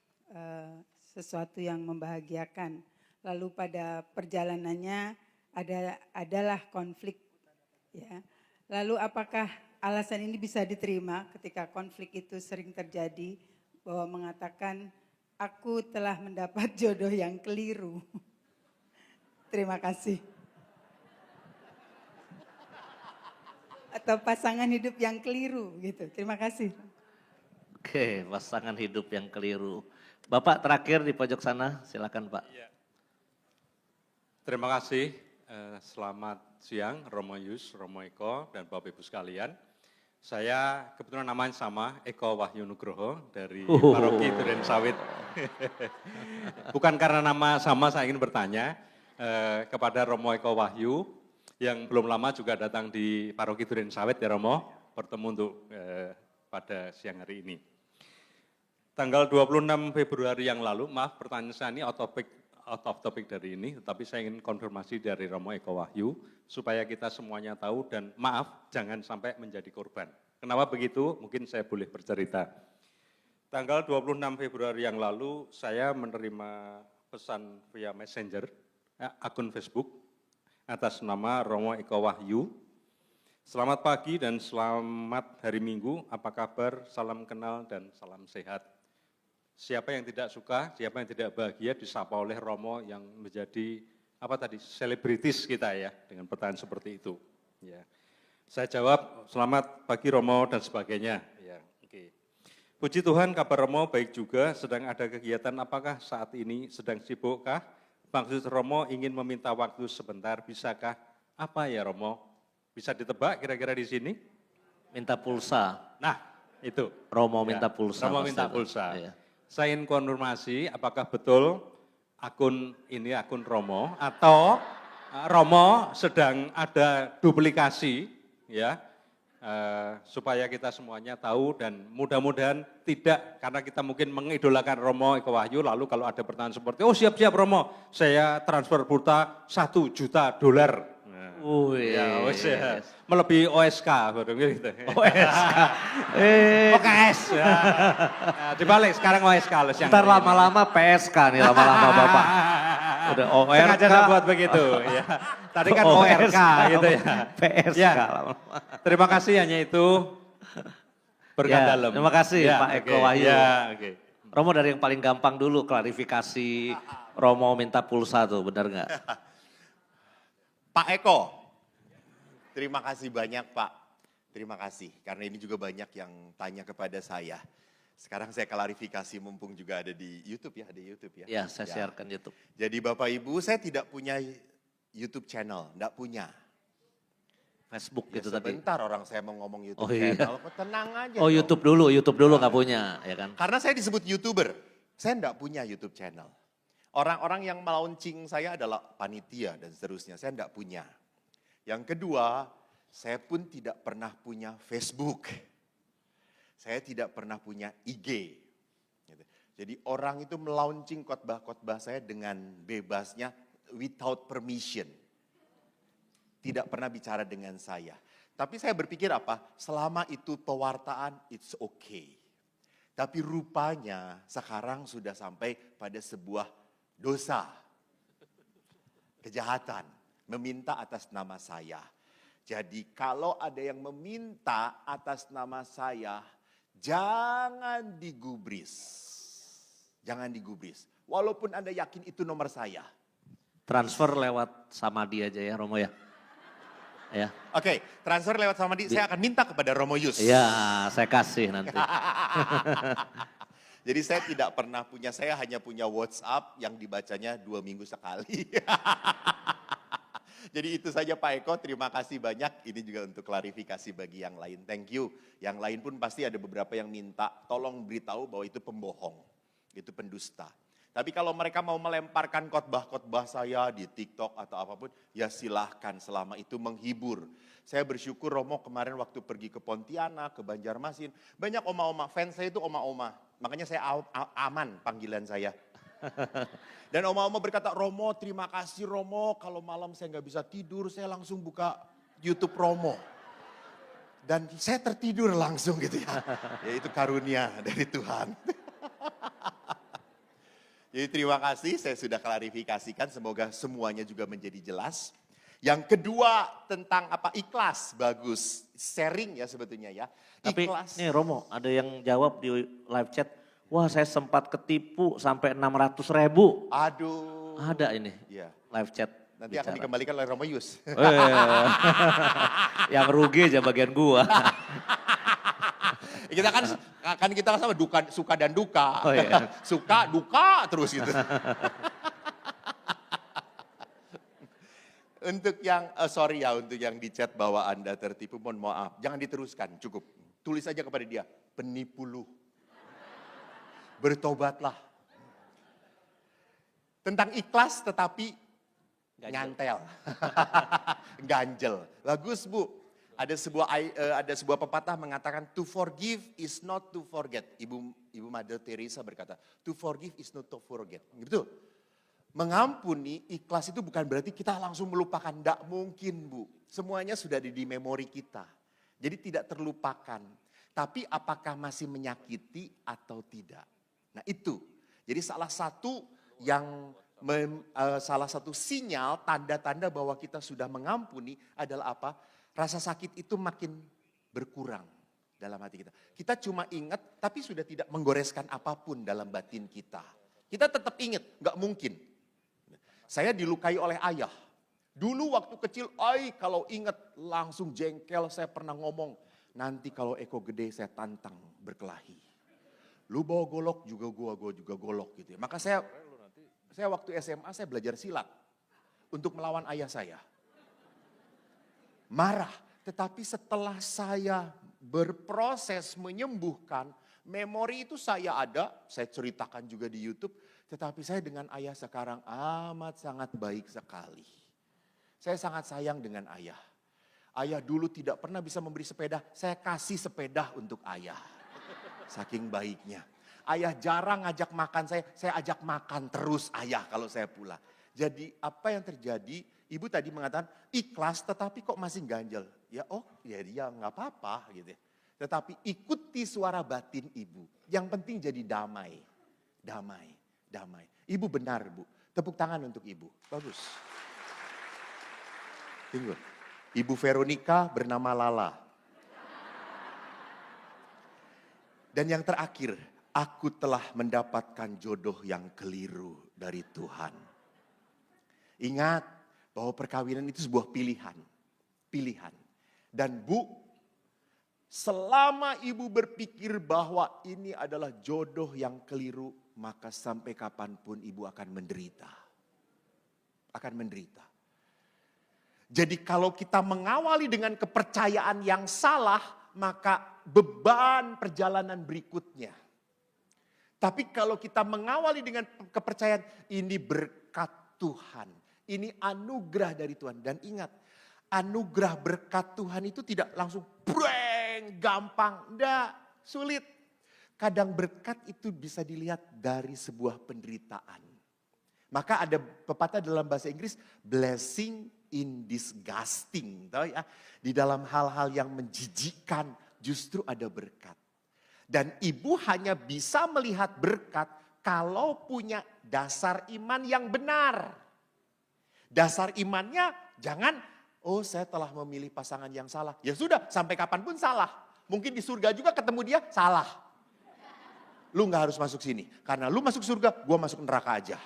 sesuatu yang membahagiakan. Lalu pada perjalanannya adalah konflik. Ya. Lalu apakah alasan ini bisa diterima ketika konflik itu sering terjadi bahwa mengatakan aku telah mendapat jodoh yang keliru. Terima kasih. Atau pasangan hidup yang keliru gitu. Terima kasih. Oke, pasangan hidup yang keliru. Bapak terakhir di pojok sana, silakan Pak. Ya. Terima kasih, selamat siang Romo Yus, Romo Eko, dan Bapak Ibu sekalian. Saya kebetulan namanya sama, Eko Wahyu Nugroho dari Paroki Duren Sawit. Bukan karena nama sama saya ingin bertanya kepada Romo Eko Wahyu yang belum lama juga datang di Paroki Duren Sawit ya Romo, bertemu untuk pada siang hari ini. Tanggal 26 Februari yang lalu, maaf pertanyaan saya ini out of topic dari ini, tetapi saya ingin konfirmasi dari Romo Eko Wahyu, supaya kita semuanya tahu dan maaf, jangan sampai menjadi korban. Kenapa begitu? Mungkin saya boleh bercerita. Tanggal 26 Februari yang lalu, saya menerima pesan via Messenger, akun Facebook, atas nama Romo Eko Wahyu. Selamat pagi dan selamat hari Minggu, apa kabar, salam kenal dan salam sehat. Siapa yang tidak suka, siapa yang tidak bahagia disapa oleh Romo yang menjadi selebritis kita ya, dengan pertanyaan seperti itu. Ya. Saya jawab, selamat pagi Romo dan sebagainya. Ya, oke. Puji Tuhan kabar Romo baik juga, sedang ada kegiatan apakah saat ini, sedang sibukkah? Maksud Romo ingin meminta waktu sebentar, bisakah? Apa ya Romo? Bisa ditebak kira-kira di sini? Minta pulsa. Nah, itu. Romo minta pulsa. Romo pasti minta itu. pulsa. Iya. Saya ingin konfirmasi apakah betul akun ini akun Romo atau Romo sedang ada duplikasi ya. Supaya kita semuanya tahu dan mudah-mudahan tidak, karena kita mungkin mengidolakan Romo Eko Wahyu, lalu kalau ada pertanyaan seperti, oh siap-siap Romo, saya transfer pulsa $1 juta. Ya, yes. melebihi OSK baru gitu. OSK. OKS. Ya. Nah, dibalik sekarang OSK loh. Ntar lama-lama PSK nih, lama-lama Bapak. Udah ORK. Sengaja saya buat begitu. Ya. Tadi kan ORK gitu ya. PSK Ya. lama-lama. Terima kasih, hanya itu berkat Ya, dalam. terima kasih Pak Eko Wahyu. Ya, oke. Romo dari yang paling gampang dulu, klarifikasi Romo minta pulsa tuh, benar nggak? Pak Eko, terima kasih banyak Pak. Terima kasih, karena ini juga banyak yang tanya kepada saya. Sekarang saya klarifikasi mumpung juga ada di YouTube ya, ada YouTube ya. Ya, saya sharekan YouTube. Jadi Bapak Ibu, saya tidak punya YouTube channel, enggak punya. Facebook Ya, gitu tadi. sebentar orang saya mau ngomong YouTube Oh, iya. channel, tenang aja. Oh dong. YouTube dulu nggak punya, ya kan? Karena saya disebut YouTuber, saya enggak punya YouTube channel. Orang-orang yang melaunching saya adalah panitia dan seterusnya, saya enggak punya. Yang kedua, saya pun tidak pernah punya Facebook. Saya tidak pernah punya IG. Gitu. Jadi orang itu melaunching khotbah-khotbah saya dengan bebasnya, without permission. Tidak pernah bicara dengan saya. Tapi saya berpikir apa, selama itu pewartaan, it's okay. Tapi rupanya sekarang sudah sampai pada sebuah dosa, kejahatan, meminta atas nama saya. Jadi kalau ada yang meminta atas nama saya, jangan digubris. Jangan digubris. Walaupun Anda yakin itu nomor saya. Transfer lewat Samadi aja ya Romo ya. Ya. Oke, transfer lewat Samadi, saya akan minta kepada Romo Yus. Iya, saya kasih nanti. Jadi saya tidak pernah punya, saya hanya punya WhatsApp yang dibacanya 2 minggu sekali. Jadi itu saja Pak Eko, terima kasih banyak. Ini juga untuk klarifikasi bagi yang lain, thank you. Yang lain pun pasti ada beberapa yang minta, tolong beritahu bahwa itu pembohong, itu pendusta. Tapi kalau mereka mau melemparkan khotbah-khotbah saya di TikTok atau apapun, ya silahkan selama itu menghibur. Saya bersyukur Romo kemarin waktu pergi ke Pontianak, ke Banjarmasin, banyak oma-oma, fans saya itu oma-oma. Makanya saya aman panggilan saya. Dan oma-oma berkata, Romo terima kasih Romo, kalau malam saya nggak bisa tidur, saya langsung buka YouTube Romo. Dan saya tertidur langsung gitu ya. Ya itu karunia dari Tuhan. Jadi terima kasih, saya sudah klarifikasikan, semoga semuanya juga menjadi jelas. Yang kedua tentang apa, ikhlas, bagus, sharing ya sebetulnya ya. Tapi Ikhlas. nih Romo, ada yang jawab di live chat, wah saya sempat ketipu sampai 600.000. Aduh. Ada ini, Iya. live chat. Nanti akan bicara. dikembalikan oleh Romo Yus. Yang rugi aja bagian gua. Kita kan sama duka, suka dan duka. Oh, iya. Suka, duka terus gitu. Untuk yang, untuk yang di chat bahwa Anda tertipu, mohon maaf. Jangan diteruskan, cukup. Tulis aja kepada dia, penipu lu. Bertobatlah. Tentang ikhlas tetapi nyantel. Ganjel. Bagus Bu. Ada sebuah pepatah mengatakan to forgive is not to forget. Ibu Mother Teresa berkata, to forgive is not to forget. Betul. Mengampuni, ikhlas itu bukan berarti kita langsung melupakan. Tidak mungkin Bu. Semuanya sudah ada di memori kita. Jadi tidak terlupakan. Tapi apakah masih menyakiti atau tidak? Nah itu. Jadi salah satu yang salah satu sinyal, tanda-tanda bahwa kita sudah mengampuni adalah apa? Rasa sakit itu makin berkurang dalam hati kita. Kita cuma ingat tapi sudah tidak menggoreskan apapun dalam batin kita. Kita tetap ingat, gak mungkin. Saya dilukai oleh ayah. Dulu waktu kecil, kalau ingat langsung jengkel, saya pernah ngomong, nanti kalau Eko gede saya tantang berkelahi. Lu bawa golok juga gua juga golok gitu ya. Maka saya waktu SMA saya belajar silat untuk melawan ayah saya. Marah, tetapi setelah saya berproses menyembuhkan, memori itu saya ceritakan juga di YouTube, tetapi saya dengan ayah sekarang amat sangat baik sekali. Saya sangat sayang dengan ayah. Ayah dulu tidak pernah bisa memberi sepeda, saya kasih sepeda untuk ayah. Saking baiknya. Ayah jarang ngajak makan saya ajak makan terus ayah kalau saya pulang. Jadi apa yang terjadi, ibu tadi mengatakan ikhlas tetapi kok masih ganjel. Ya dia nggak apa-apa gitu ya. Tetapi ikuti suara batin ibu. Yang penting jadi damai. Damai. Ibu benar bu, tepuk tangan untuk ibu, bagus. Tunggu, Ibu Veronica bernama Lala. Dan yang terakhir, aku telah mendapatkan jodoh yang keliru dari Tuhan. Ingat bahwa perkawinan itu sebuah pilihan. Dan bu, selama ibu berpikir bahwa ini adalah jodoh yang keliru, maka sampai kapanpun ibu akan menderita. Jadi kalau kita mengawali dengan kepercayaan yang salah, maka beban perjalanan berikutnya. Tapi kalau kita mengawali dengan kepercayaan, ini berkat Tuhan. Ini anugerah dari Tuhan. Dan ingat, anugerah berkat Tuhan itu tidak langsung gampang. Enggak, sulit. Kadang berkat itu bisa dilihat dari sebuah penderitaan. Maka ada pepatah dalam bahasa Inggris, blessing in disgusting. Tahu ya? Di dalam hal-hal yang menjijikkan justru ada berkat. Dan ibu hanya bisa melihat berkat kalau punya dasar iman yang benar. Dasar imannya jangan, saya telah memilih pasangan yang salah. Ya sudah, sampai kapanpun salah. Mungkin di surga juga ketemu dia, salah. Lu gak harus masuk sini. Karena lu masuk surga, gua masuk neraka aja.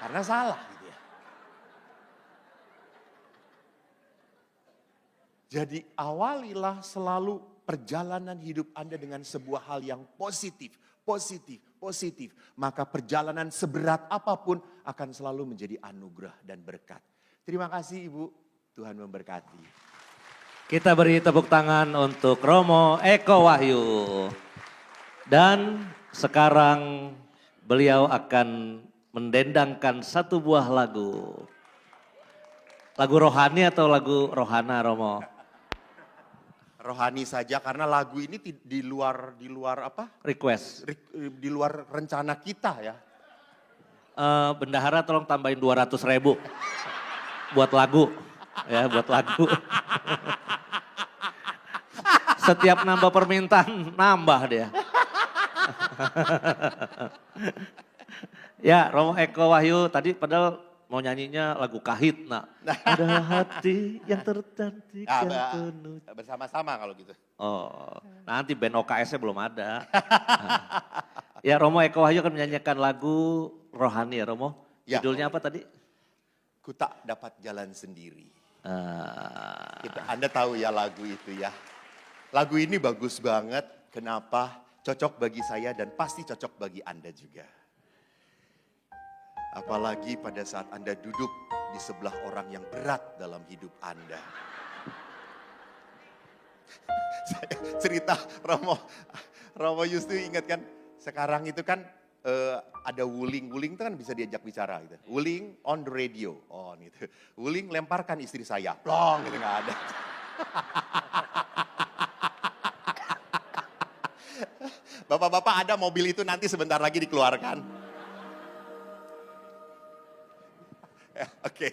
Karena salah gitu ya. Jadi awalilah selalu perjalanan hidup Anda dengan sebuah hal yang positif. Maka perjalanan seberat apapun akan selalu menjadi anugerah dan berkat. Terima kasih Ibu, Tuhan memberkati. Kita beri tepuk tangan untuk Romo Eko Wahyu. Dan sekarang beliau akan mendendangkan satu buah lagu. Lagu rohani atau lagu rohana Romo? Rohani saja karena lagu ini di luar apa? Request. Di luar rencana kita ya. Bendahara tolong tambahin 200.000 buat lagu. Ya buat lagu. Setiap nambah permintaan nambah dia. Ya Romo Eko Wahyu tadi padahal mau nyanyinya lagu Kahit. Ada hati yang tercantik yang penuh. Bersama-sama kalau gitu. Nanti band OKS-nya belum ada. Ya Romo Eko Wahyu akan menyanyikan lagu rohani ya Romo. Ya. Judulnya apa tadi? Ku tak dapat jalan sendiri. Anda tahu ya lagu itu ya. Lagu ini bagus banget. Kenapa? Cocok bagi saya dan pasti cocok bagi Anda juga. Apalagi pada saat Anda duduk di sebelah orang yang berat dalam hidup Anda. Saya cerita Romo Yustu ingat kan, sekarang itu kan ada Wuling itu kan bisa diajak bicara gitu. Wuling on the radio, gitu. Wuling lemparkan istri saya, plong gitu nggak ada. Bapak-bapak ada mobil itu nanti sebentar lagi dikeluarkan. Oke.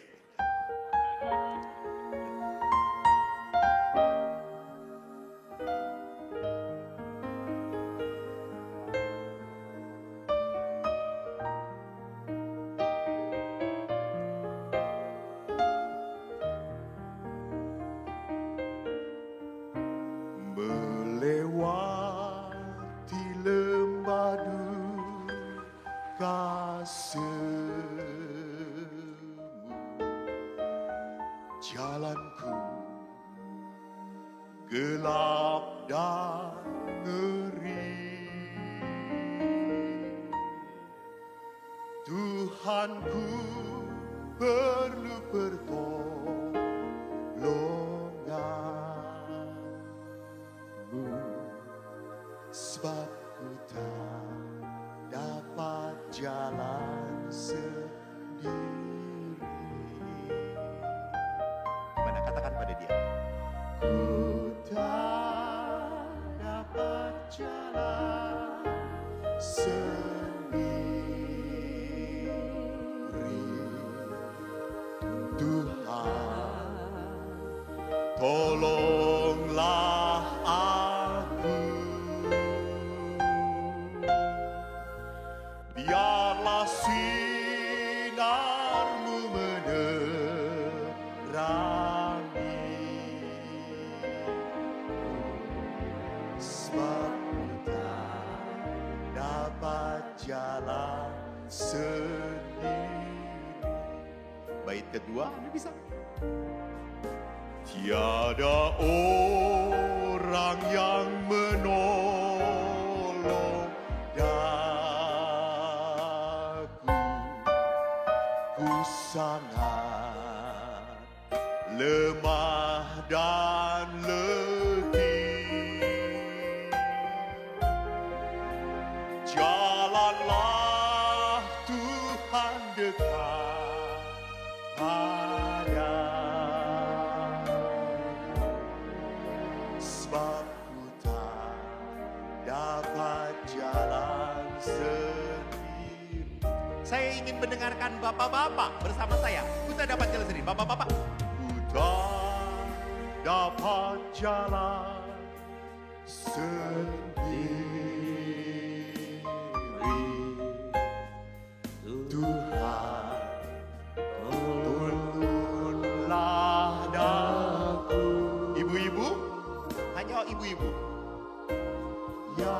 gelap dan ngeri. Tuhanku perlu pertolonganmu, sebab ku tak dapat jalan sendiri. Gimana, katakan pada dia. Ku tak dapat jalan sendiri. Tuhan, tolonglah aku. Biarlah sinarmu menerangi, sebab ku tak dapat jalan sendiri. Bait kedua, Anda bisa. Tiada orang yang menolong daku, ku sangat lemah dan letih. Jalanlah Tuhan dekat padaku, sebab ku tak dapat jalan sendiri. Saya ingin mendengarkan bapak-bapak bersama saya. Ku tak dapat jalan sendiri. Bapak-bapak. Ku tak dapat jalan sendiri. Tuhan, tuntunlah daku. Ibu-ibu, hanya ibu-ibu. Ya.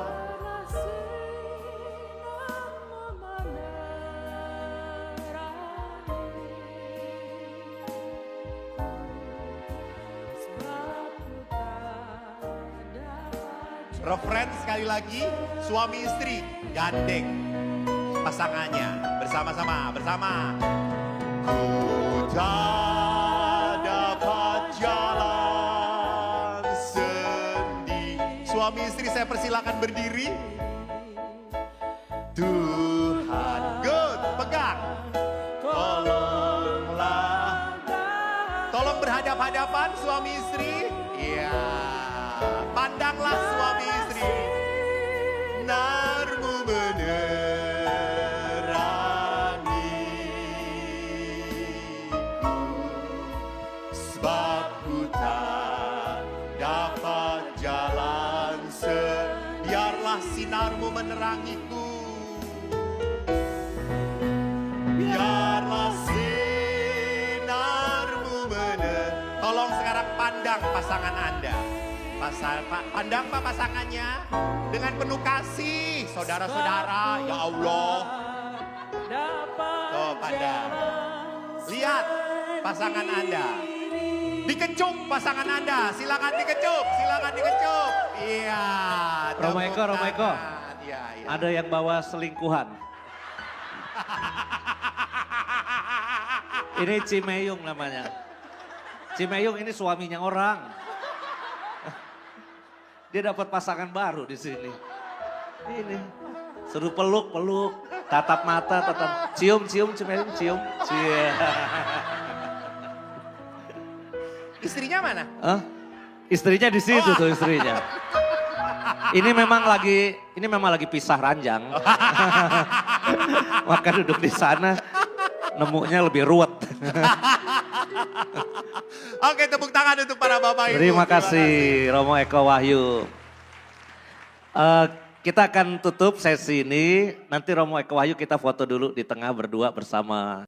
Referen sekali lagi, suami istri gandeng pasangannya bersama-sama, bersama. Ku tak dapat jalan sendiri. Suami istri saya persilakan berdiri. Tuhan, good, pegang. Tolonglah. Tolong berhadap-hadapan suami istri. Iya. Pandanglah suami istri. Narmu menerangiku, sebab ku tak dapat jalan biarlah sinarmu menerangiku. Biarlah sinarmu Tolong sekarang pandang pasangan Anda. Pandang Pak pasangannya dengan penuh kasih, saudara-saudara, ya Allah. Tuh, pandang. Lihat pasangan Anda. Dikecup pasangan Anda, silakan dikecup, silakan dikecup. Iya. Romo Eko, Romo Eko. Iya, iya. Ada yang bawa selingkuhan. Ini Cimeyung namanya. Cimeyung ini suaminya orang. Dia dapat pasangan baru di sini. Ini suruh peluk, tatap mata, cium, Cimeyung, cium. Istrinya mana? Hah? Istrinya di situ tuh istrinya. Ini memang lagi pisah ranjang. Maka duduk di sana, nemunya lebih ruwet. Oke, tepuk tangan untuk para bapak ibu. Terima kasih Romo Eko Wahyu. Kita akan tutup sesi ini. Nanti Romo Eko Wahyu kita foto dulu di tengah berdua bersama